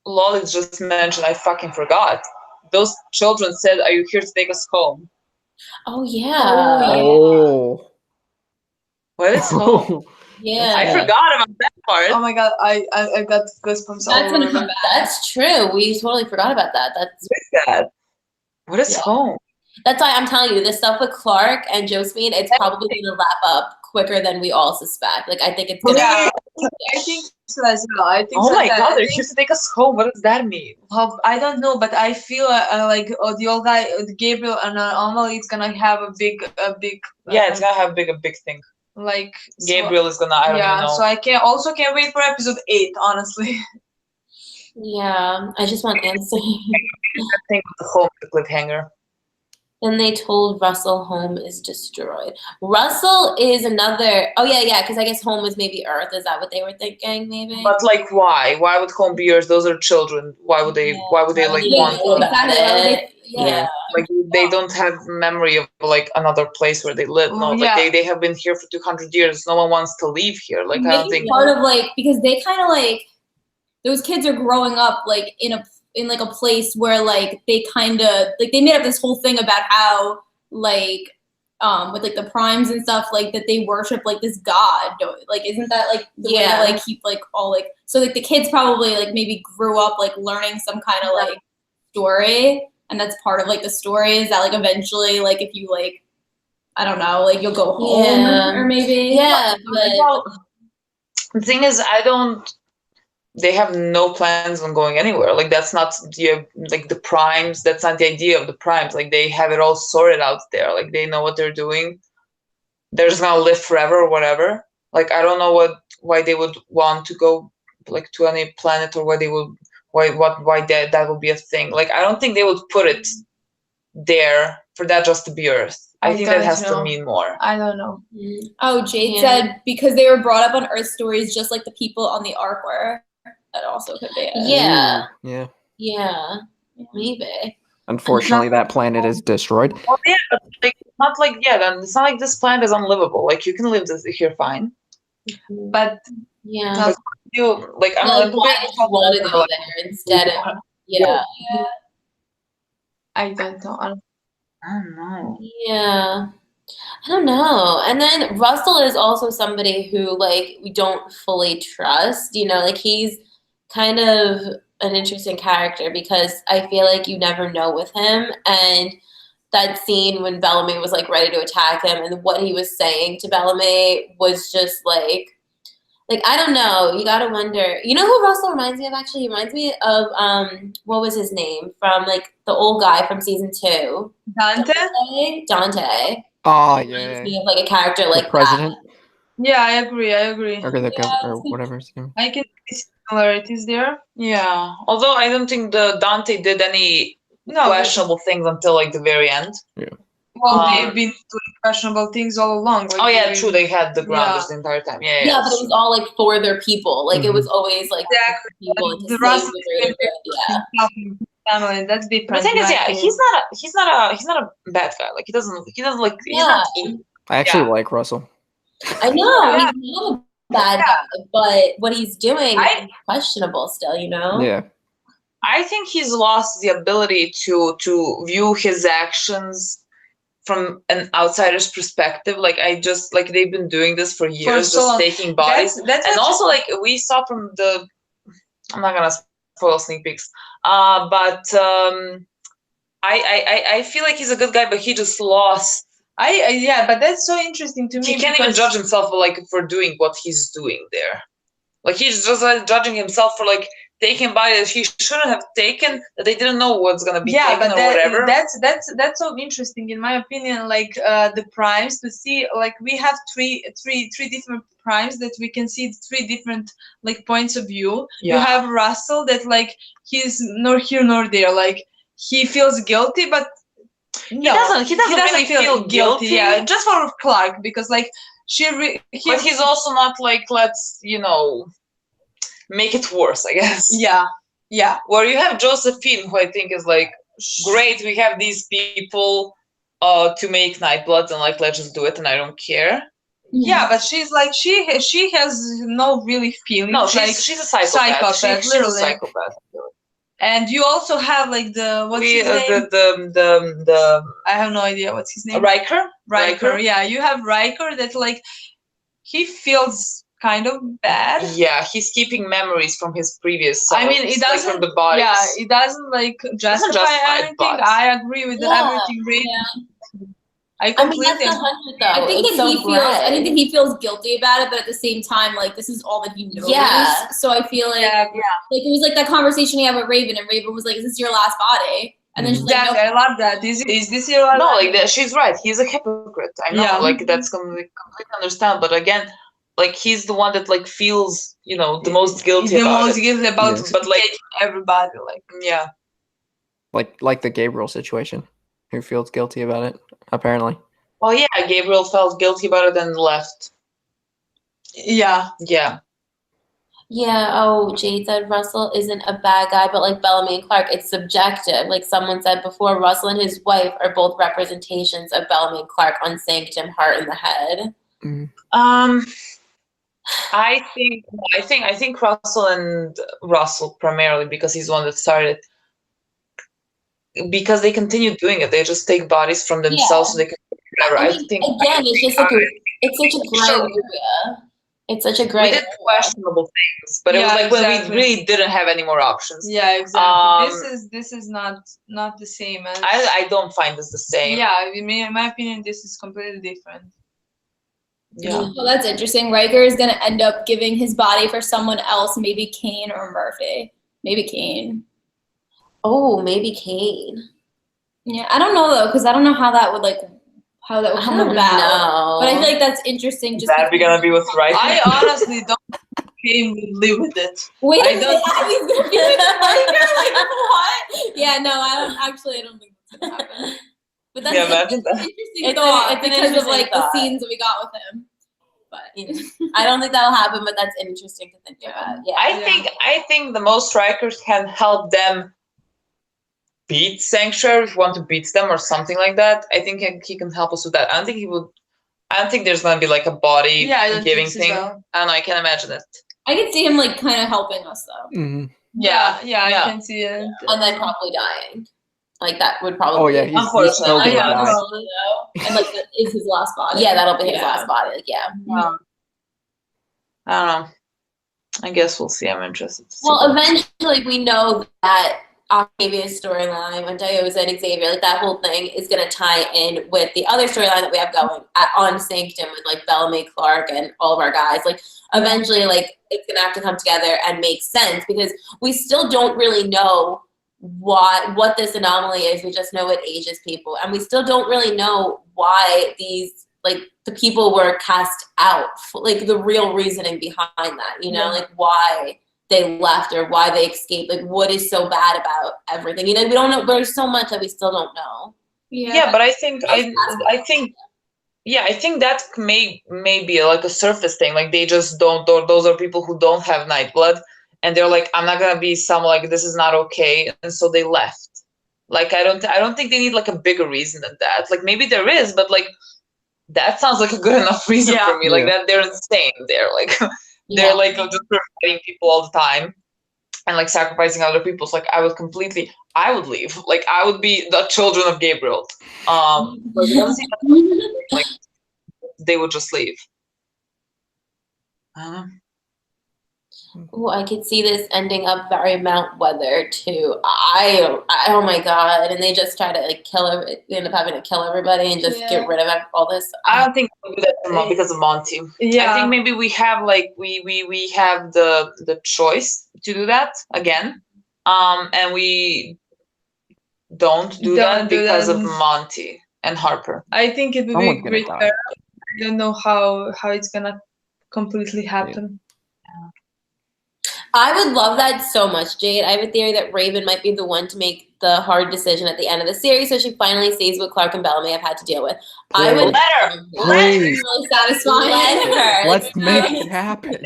Lolly just mentioned. I fucking forgot. Those children said, "Are you here to take us home?" Oh yeah. Oh. What is home? Yeah, I forgot about that part. Oh my god, I got goosebumps. That's gonna come back. That's true. We totally forgot about that. What is home? That's why I'm telling you, this stuff with Clark and Josephine, it's probably going to wrap up quicker than we all suspect. Like, I think it's going to I think so as well. I think oh my god, they're here to take us home. What does that mean? Well, I don't know, but I feel like the old guy, Gabriel, and Amelie, it's going to have a big. Yeah, it's going to have a big thing. Like Gabriel is gonna. I don't even know. So I can't wait for episode 8. Honestly. Yeah, I just want answers. I think the home cliffhanger. Then they told Russell home is destroyed. Russell is another. Oh yeah, because I guess home is maybe Earth. Is that what they were thinking? Maybe. But like, why? Why would home be Earth? Those are children. Why would they? Why would they like want? Yeah. Like they don't have memory of like another place where they live. No, like they have been here for 200 years. No one wants to leave here. Like I don't think part of like because they kind of like those kids are growing up like in like a place where like they kind of like they made up this whole thing about how like with like the primes and stuff like that they worship like this god. Like isn't that like the way to like keep like all like so like the kids probably like maybe grew up like learning some kind of like story. And that's part of like the story is that like eventually like if you like I don't know like you'll go home or maybe but the thing is they have no plans on going anywhere. Like that's not the primes. That's not the idea of the primes. Like they have it all sorted out there. Like they know what they're doing. They're just gonna live forever or whatever. Like I don't know why they would want to go like to any planet or why why that would be a thing. Like, I don't think they would put it there for that just to be Earth. I think that has to mean more. I don't know. Oh, Jade said because they were brought up on Earth stories just like the people on the Ark were. That also could be it. Yeah. Yeah. Yeah. Maybe. Unfortunately, that planet is destroyed. Well, yeah, but like, not like, then it's not like this planet is unlivable. Like, you can live here fine. But yeah, you like, I'm like why did you want to go there instead of I don't know. I don't know. Yeah. I don't know. And then Russell is also somebody who like we don't fully trust, you know, like he's kind of an interesting character because I feel like you never know with him. And that scene when Bellamy was like ready to attack him and what he was saying to Bellamy was just like I don't know. You gotta wonder. You know who Russell reminds me of? Actually, he reminds me of what was his name from like the old guy from season 2? Dante. Dante. Oh Reminds yeah. me of like a character like The president. Yeah, I agree. Or the governor, or whatever his name. I can see similarities there. Yeah. Although I don't think the Dante did any questionable things until like the very end. Yeah. Well, they've been doing questionable things all along. Like, oh yeah, true. They had the grounders the entire time. Yeah, but it was all like for their people. Like it was always like people to the save Russell the greater good. family. That's different. The thing is, he's not a bad guy. Like he doesn't like he's not evil. I actually like Russell. I know he's not a bad guy, but what he's doing is questionable still. You know. Yeah. I think he's lost the ability to view his actions from an outsider's perspective. Like they've been doing this for years, just taking bodies. And also like we saw from the, I'm not gonna spoil sneak peeks, but I feel like he's a good guy, but he just lost. But that's so interesting to me. He can't even judge himself for doing what he's doing there. Like he's just judging himself for like taking bodies he shouldn't have taken, that they didn't know what's gonna be taken or whatever. That's so interesting in my opinion. Like the primes, to see like we have three different primes that we can see 3 different like points of view. You have Russell that like he's nor here nor there. Like he feels guilty, but he doesn't really feel guilty. Yeah, just for Clark because like but he's also not like, let's make it worse, I guess. Yeah. Where you have Josephine, who I think is like, great, we have these people to make Nightbloods, and like, let's just do it, and I don't care. Yeah, but she's like, she has no really feelings. No, she's a psychopath. She's a psychopath. And you also have like his name? I have no idea what's his name. Riker. Yeah, you have Riker that like he feels kind of bad. Yeah, he's keeping memories from his previous self. I mean, it doesn't. From the bodies. Yeah, it doesn't like justify anything. I agree with everything. I completely. I think that he feels guilty about it, but at the same time, like this is all that he knows. Yeah. So I feel like, like it was like that conversation he had with Raven, and Raven was like, "Is this your last body?" And then she's like, "I love that. Is this your last?" No, like that. She's right. He's a hypocrite. I know. Like that's completely understand. But again, like he's the one that like feels, the most guilty about it. But like everybody, like the Gabriel situation. Who feels guilty about it, apparently. Oh yeah, Gabriel felt guilty about it and left. Yeah. Yeah, Jade said Russell isn't a bad guy, but like Bellamy and Clark, it's subjective. Like someone said before, Russell and his wife are both representations of Bellamy and Clark on Sanctum, Heart in the Head. I think Russell primarily, because he's the one that started. Because they continue doing it, they just take bodies from themselves so they can do whatever. I think again, it's just like it's such a gray area. It's such a gray. We did questionable things, but it was like when we really didn't have any more options. Yeah, exactly. This is not the same as. I don't find this the same. Yeah, in my opinion, this is completely different. Yeah. Well, that's interesting. Riker is gonna end up giving his body for someone else, maybe Kane or Murphy. Maybe Kane. Oh, maybe Kane. Yeah, I don't know though, because I don't know how that would come about. But I feel like that's interesting. Just that be gonna be with Riker? I honestly don't okay would live with it. Wait, I don't Abby's gonna be with the biker? Like, what? Yeah, no, I don't think that's gonna happen. But that's Yeah, imagine an that. interesting thought it's an because of interesting like thought. the scenes that we got with him. But I don't think that'll happen, but that's interesting to think about. Yeah. I think the most strikers can help them beat Sanctuary if you want to beat them or something like that. I think he can help us with that. I don't think there's gonna be like a body giving thing. Well. I don't know, I can imagine it. I can see him like kind of helping us though. Mm-hmm. Yeah, I can see it. And then probably dying. Like that would probably. Oh yeah, he's still gonna die. Probably, though. And like that is his last body. Yeah, that'll be his last body. Like, yeah. I don't know. I guess we'll see. I'm interested to see. Well, eventually we know that Octavia's storyline, when Dios and Xavier, like that whole thing is going to tie in with the other storyline that we have going on Sanctum with like Bellamy, Clark, and all of our guys. Like eventually, like it's going to have to come together and make sense because we still don't really know what this anomaly is. We just know it ages people, and we still don't really know why these like the people were cast out, like the real reasoning behind that. You know, like why they left or why they escaped, like what is so bad about everything. You know, we don't know. There's so much that we still don't know. Yeah, but I think that may be like a surface thing. Like they just don't. Those are people who don't have Nightblood, and they're like, I'm not gonna be like this is not okay, and so they left. Like I don't think they need like a bigger reason than that. Like maybe there is, but like that sounds like a good enough reason for me. Like that they're insane. They're like. They're like just fighting people all the time and like sacrificing other people. So like I would leave. Like I would be the children of Gabriel. Like they would just leave. Oh, I could see this ending up very Mount Weather too. Oh my god! And they just try to like they end up having to kill everybody and just get rid of all this. I don't think we'll do that because of Monty. Yeah, I think maybe we have like we have the choice to do that again, and we don't do that because of Monty and Harper. I think it would be great. I don't know how it's gonna completely happen. I would love that so much, Jade. I have a theory that Raven might be the one to make the hard decision at the end of the series, so she finally sees what Clark and Bellamy have had to deal with. I would let her. Really satisfying. Let her. Let's make it happen.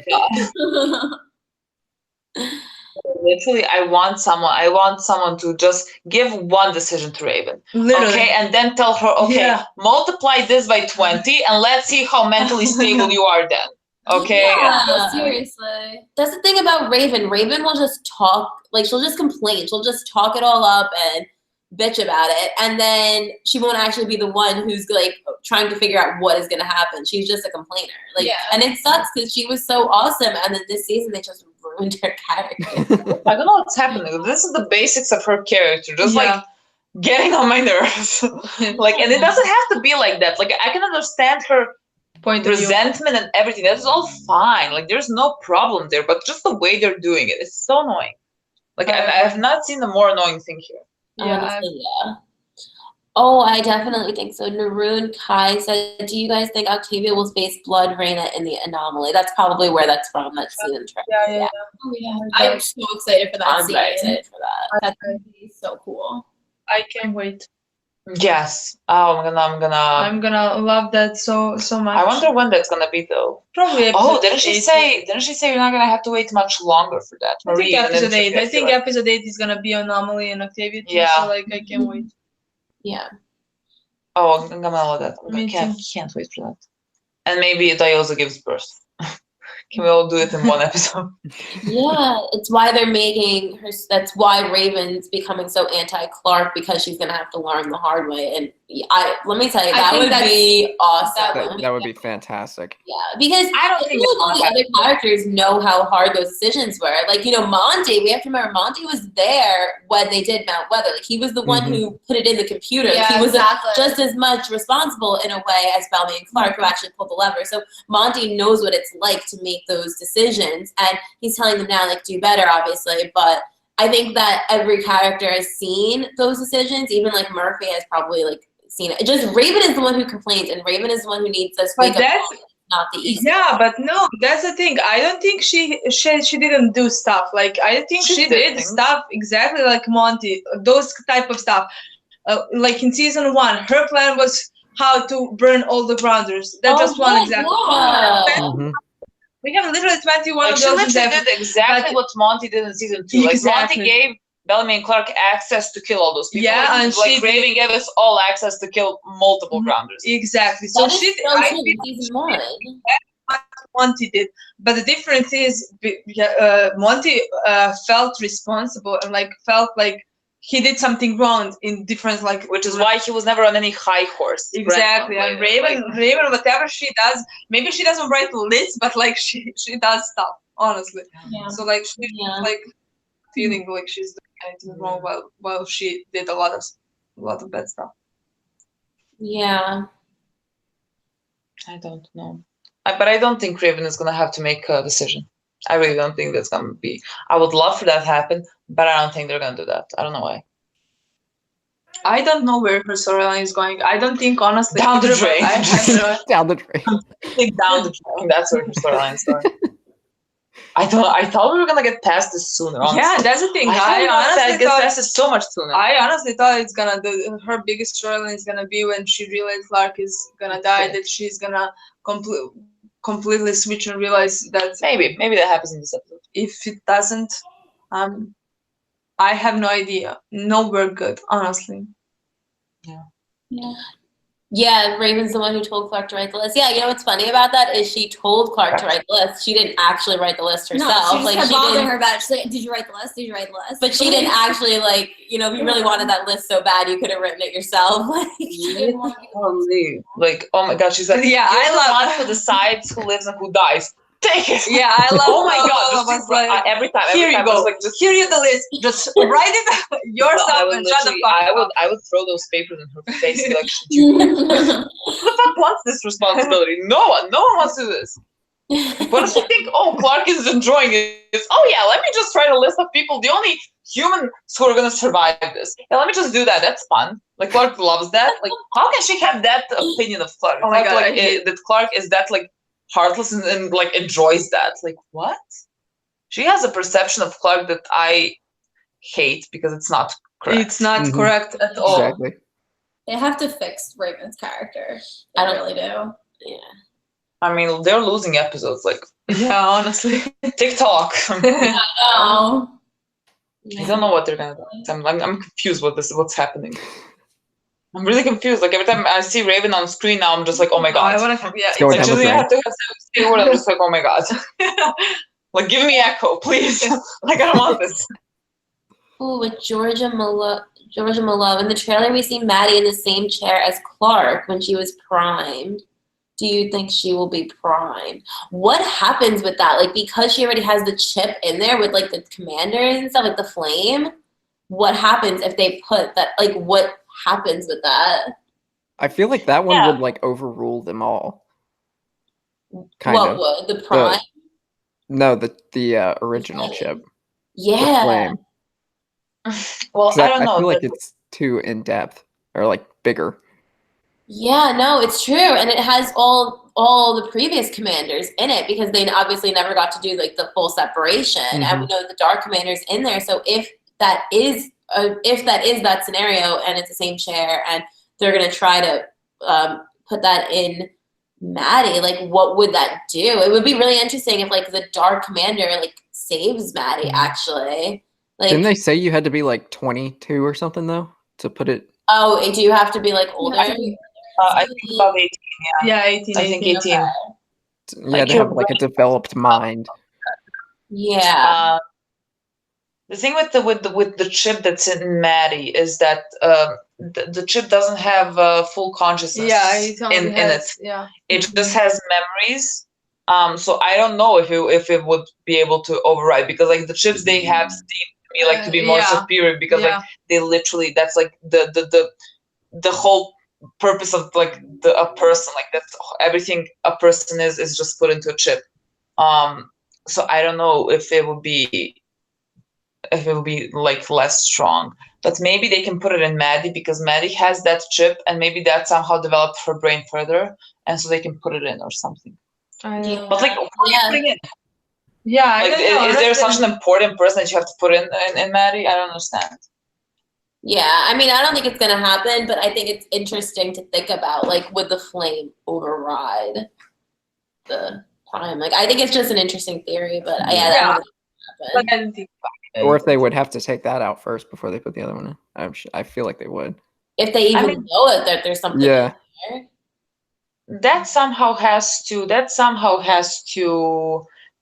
Literally, I want someone to just give one decision to Raven. Literally. Okay, and then tell her, okay, multiply this by 20 and let's see how mentally stable you are then. Okay. Yeah, seriously. That's the thing about Raven. Raven will just talk, like she'll just complain. She'll just talk it all up and bitch about it. And then she won't actually be the one who's like trying to figure out what is going to happen. She's just a complainer. Like, and it sucks because she was so awesome. And then this season they just ruined her character. I don't know what's happening. This is the basics of her character. Just like getting on my nerves. Like, and it doesn't have to be like that. Like, I can understand her resentment and everything. That's all fine. Like there's no problem there, but just the way they're doing it, it's so annoying. Like I have not seen a more annoying thing here. Honestly, Oh, I definitely think so. Naroon Kai said, do you guys think Octavia will face Blood Reina in the Anomaly? That's probably where that's from, that season track. Yeah. Oh, yeah. I'm so excited for that I'm very excited for that. That's going to be so cool. I can't wait. Yes. Oh, I'm gonna love that so much. I wonder when that's gonna be though. Probably. Didn't she say you're not gonna have to wait much longer for that? I think episode 8. I think episode 8 is gonna be Anomaly and Octavia too. So like I can't wait. Yeah. Oh, I'm gonna love that. I can't wait for that. And maybe Diosa gives birth. Can we all do it in one episode? Yeah, it's why they're making her. That's why Raven's becoming so anti-Clark, because she's gonna have to learn the hard way. And let me tell you, that would be awesome. That would be fantastic. Yeah, because I don't think all the other characters know how hard those decisions were. Like, you know, Monty. We have to remember Monty was there when they did Mount Weather. Like, he was the one who put it in the computer. Yeah, like, he was just as much responsible in a way as Bellamy and Clark, who actually pulled the lever. So Monty knows what it's like to make those decisions, and he's telling them now, like, do better, obviously. But I think that every character has seen those decisions. Even like Murphy has probably like seen it. Just Raven is the one who complains, and Raven is the one who needs this. not the easy. Yeah, but no, that's the thing. I don't think she didn't do stuff. Like I think she did stuff exactly like Monty. Those type of stuff. Like in season 1, her plan was how to burn all the grounders. That's just one example. Yeah. We have literally 21 of she those. literally did exactly what Monty did in season 2. Like Monty gave Bellamy and Clark access to kill all those people. Yeah, and like Raven gave us all access to kill multiple grounders. Exactly. So that is so true in season 1. What Monty did, but the difference is Monty felt responsible and like felt like he did something wrong in different which is why he was never on any high horse. Exactly. And Raven, whatever she does, maybe she doesn't write lists, but like she does stuff, honestly. Yeah. So like she's like feeling like she's doing anything wrong while she did a lot of bad stuff. Yeah. I don't know. But I don't think Raven is gonna have to make a decision. I really don't think that's gonna be. I would love for that to happen, but I don't think they're gonna do that. I don't know why. I don't know where her storyline is going. I don't think, honestly, down the drain. Down the drain. I think down the drain. That's where her storyline is going. I thought we were gonna get past this sooner. Honestly. Yeah, that's the thing. I honestly get past it so much sooner. I honestly thought it's gonna her biggest storyline is gonna be when she realizes Clark is gonna die. That she's gonna completely switch and realize that maybe that happens in this episode. If it doesn't, I have no idea. Nowhere good, honestly. Yeah, Raven's the one who told Clark to write the list. Yeah, you know what's funny about that is she told Clark to write the list. She didn't actually write the list herself. No, she just kept bothering her about it. She's like, did you write the list? Did you write the list? But she didn't actually, like, you know, if you really wanted that list so bad, you could have written it yourself. Like, she didn't want to. Like, oh my God, she's like, yeah, I love one who decides who lives and who dies. Take it. Yeah, I love. Oh my God! Every time. Here you go. Like, here you the list. Just write it yourself and shut the fuck up. I would throw those papers in her face and be like, who the fuck wants this responsibility? No one wants to do this. What does she think? Oh, Clark is enjoying it. Oh yeah, let me just write a list of people. The only humans who are gonna survive this. Yeah, let me just do that. That's fun. Like Clark loves that. Like, how can she have that opinion of Clark? Oh my God, like that Clark is that like heartless and like enjoys that. Like what? She has a perception of Clark that I hate because it's not correct. It's not correct at all. Exactly. They have to fix Raven's character. They really do. Yeah. I mean, they're losing episodes. Like, yeah, honestly. TikTok. I know. I don't know what they're gonna do. I'm confused with what's happening. I'm really confused. Like every time I see Raven on screen now, I'm just like, oh my God. I want to. Yeah. Go Like, I have to say a word. I'm just like, oh my God. Like, give me Echo, please. Like, I don't want this. Ooh, with Georgia Malone. In the trailer, we see Maddie in the same chair as Clark when she was primed. Do you think she will be primed? What happens with that? Like, because she already has the chip in there with, like, the commanders and stuff, like the flame, what happens if they put that, like, what happens with that? I feel like that one would, like, overrule them all. Kind of. What would? The prime? No, the original chip. Yeah. The flame. Well, I don't know. I feel like it's too in-depth or, like, bigger. Yeah, no, it's true. And it has all the previous commanders in it because they obviously never got to do, like, the full separation. And we know the Dark Commander's in there. So if that is that scenario and it's the same chair and they're going to try to put that in Maddie, like, what would that do? It would be really interesting if, like, the Dark Commander, like, saves Maddie, actually. Like, didn't they say you had to be, like, 22 or something, though, to put it? Oh, do you have to be, like, older? I think about 18, yeah. 18. I think 18. Okay. Yeah, to have, like, a developed mind. Yeah. The thing with the chip that's in Maddie is that the chip doesn't have full consciousness in it. Yeah. It just has memories. So I don't know if it would be able to override because like the chips they have seem to me like to be more superior because like they literally that's like the whole purpose of like a person, like that's everything a person is just put into a chip. So I don't know if it will be like less strong, but maybe they can put it in Maddie because Maddie has that chip and maybe that somehow developed her brain further and so they can put it in or something. But like, who are you putting in? Yeah, I like, don't know. Is there such an important person that you have to put in Maddie? I don't understand. Yeah, I mean, I don't think it's gonna happen, but I think it's interesting to think about, like, would the flame override the time? Like, I think it's just an interesting theory, but I don't think it's gonna happen. Or if they would have to take that out first before they put the other one in. I feel like they would. If they even know it, that there's something in there. That somehow has to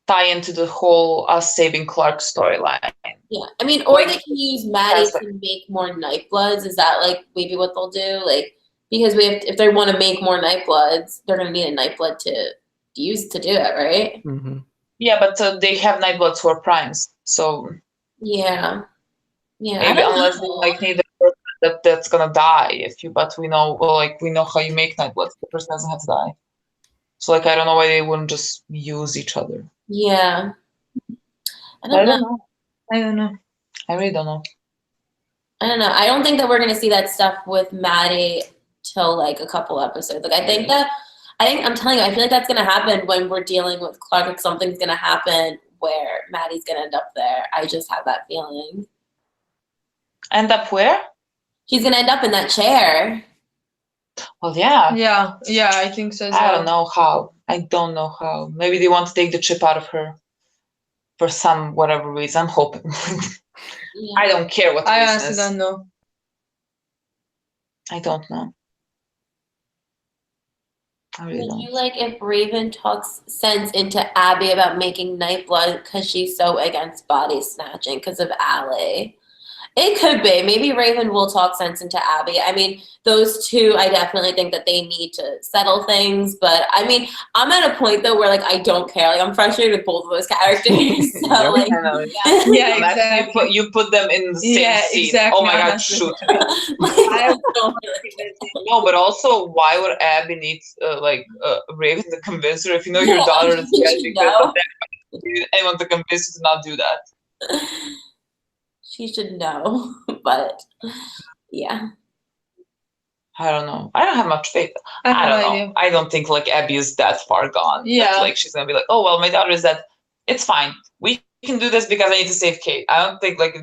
tie into the whole us saving Clark storyline. Yeah, I mean, or they can use Maddie to make more Nightbloods. Is that like maybe what they'll do? Like, because if they want to make more Nightbloods, they're gonna need a Nightblood to use to do it, right? Mm-hmm. Yeah, but they have Nightbloods who are primes, so yeah. Maybe unless they like need a person that's gonna die. But we know how you make Nightbloods. The person doesn't have to die. So like I don't know why they wouldn't just use each other. Yeah. I don't know. I don't know. I really don't know. I don't know. I don't think that we're gonna see that stuff with Maddie till like a couple episodes. Like I'm telling you, I feel like that's gonna happen when we're dealing with Clark. Like something's gonna happen where Maddie's gonna end up there. I just have that feeling. End up where? She's gonna end up in that chair. Well, yeah. Yeah, I think so as well. I don't know how. I don't know how. Maybe they want to take the chip out of her for some whatever reason. I'm hoping. Yeah. I don't care what the I reason honestly is. don't know. I don't know. I really Would don't. you like if Raven talks sense into Abby about making Nightblood because she's so against body snatching because of Allie? It could be. Maybe Raven will talk sense into Abby. I mean, those two, I definitely think that they need to settle things. But I mean, I'm at a point though where like I don't care. Like I'm frustrated with both of those characters. So like, yeah, exactly. You put them in the same scene. Exactly. Oh my god, shoot me. No, but also, why would Abby need Raven to convince her if you know your daughter is getting anyone to convince you to not do that? She should know, but yeah. I don't know. I don't have much faith. I don't know. I don't think like Abby is that far gone. Yeah. That, like she's gonna be like, oh well, my daughter is dead. It's fine. We can do this because I need to save Kate. I don't think that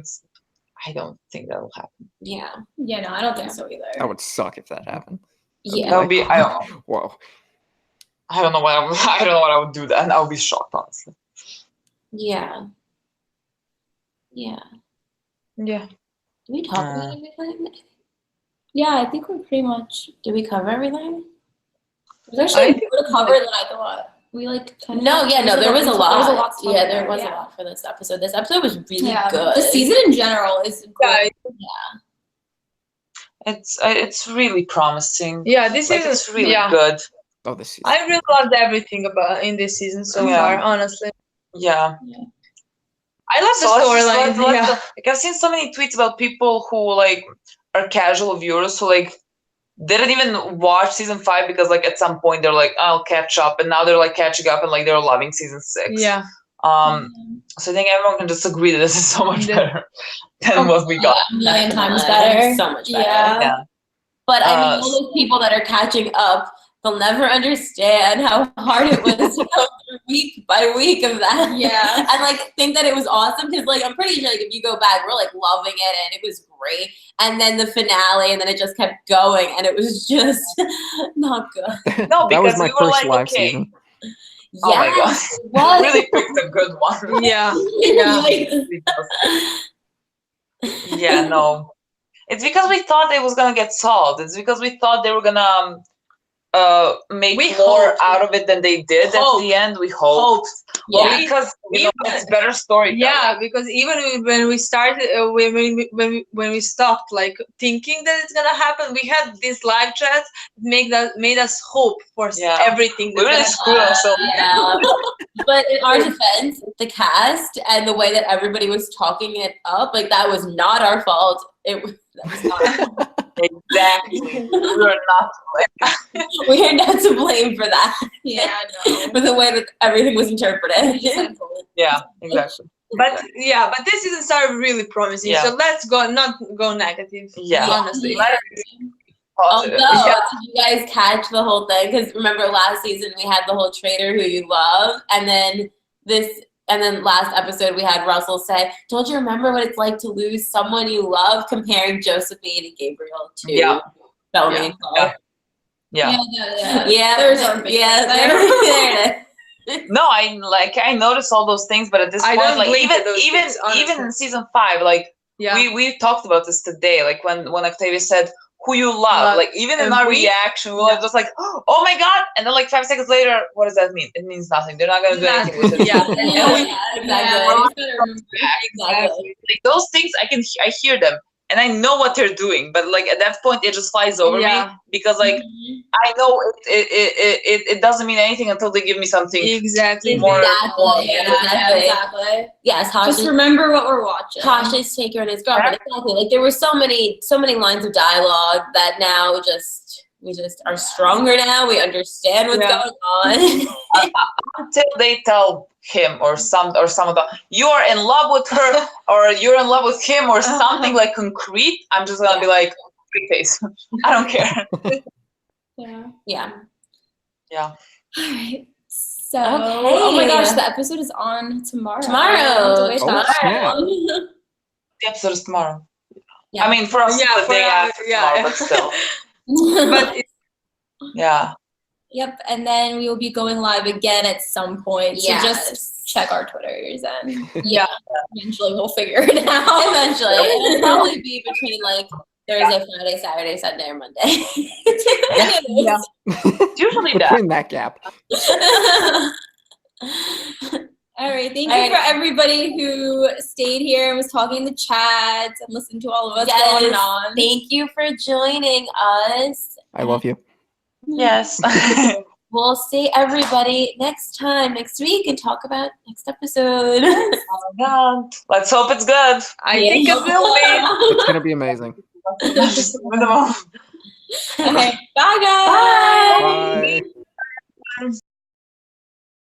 will happen. Yeah. Yeah, no, I don't think so either. That would suck if that happened. Yeah. That would be. I don't know. Whoa. I don't know what I would do then. I would be shocked, honestly. Yeah. Yeah. Yeah. Did we talk about everything? Yeah, I think we're pretty much. Did we cover everything? There's actually more to cover than I thought. We like kind of. There was a lot. There was a lot. Yeah, there was a lot for this episode. This episode was really good. The season in general is great. Yeah. It's really promising. Yeah, this season is really good. Oh, this season. I really loved everything in this season so far, honestly. Yeah. I love the storyline. Like I've seen so many tweets about people who like are casual viewers who like didn't even watch season 5 because like at some point they're like, I'll catch up, and now they're like catching up and like they're loving season 6. Yeah. So I think everyone can just agree that this is so much better than what we got. A million times better. So much better. Yeah. But I mean, all those people that are catching up, they'll never understand how hard it was to go through week by week of that. Yeah. And like think that it was awesome because like I'm pretty sure like if you go back, we're like loving it and it was great. And then the finale, and then it just kept going, and it was just not good. No, because that was my we were first like, live okay. season. Oh my god! What? Really picked a good one. Yeah. Yeah, no. It's because we thought it was gonna get solved. It's because we thought they were gonna make more out of it than they did at the end. We hoped. Yeah. Well, because it's better story. Yeah, because even when we started, when we stopped like thinking that it's gonna happen, we had these live chats made us hope for everything. We really screwed ourselves. Yeah. But in our defense, the cast and the way that everybody was talking it up, like that was not our fault. That was not our fault. Exactly. We are not to blame. We are not to blame for that. Yeah, no. For the way that everything was interpreted. Yeah, exactly. But this season started really promising. Yeah. So let's not go negative. Yeah. Honestly. positive. Although, did you guys catch the whole thing? Because remember last season we had the whole traitor who you love, and then last episode we had Russell say, "Don't you remember what it's like to lose someone you love?" Comparing Josephine and Gabriel to Bellamy and Clark. Yeah. There's our big there. No, I noticed all those things, but at this point, like even in season 5, like we talked about this today, like when Octavia said who you love, like even in our reaction, we were just like, oh my god, and then like 5 seconds later, what does that mean? It means nothing. They're not gonna do anything with it. Exactly. Like, those things, I hear them. And I know what they're doing, but like at that point, it just flies over me because like I know it doesn't mean anything until they give me something more. Exactly. Yes, just remember what we're watching. Tasha's taker and his girlfriend. Exactly. Like there were so many lines of dialogue that now we just are stronger now. We understand what's going on. Until they tell him or some of them, you are in love with her or you're in love with him or something like concrete, I'm just gonna be like, free face. I don't care. Yeah. All right. So, oh my gosh, the episode is on tomorrow. The episode is tomorrow. I mean, for us, the day after tomorrow, but still. Yep, and then we will be going live again at some point. So just check our Twitters and eventually we'll figure it out. Eventually. It'll probably be between like Thursday, Friday, Saturday, Sunday, or Monday. It's usually between that gap. All right, thank you for everybody who stayed here and was talking in the chats and listened to all of us going on. Thank you for joining us. I love you. Yes. We'll see everybody next week and talk about next episode. Oh my god. Let's hope it's good. I think it will be. It's gonna be amazing. Okay. Bye guys. Bye. Bye.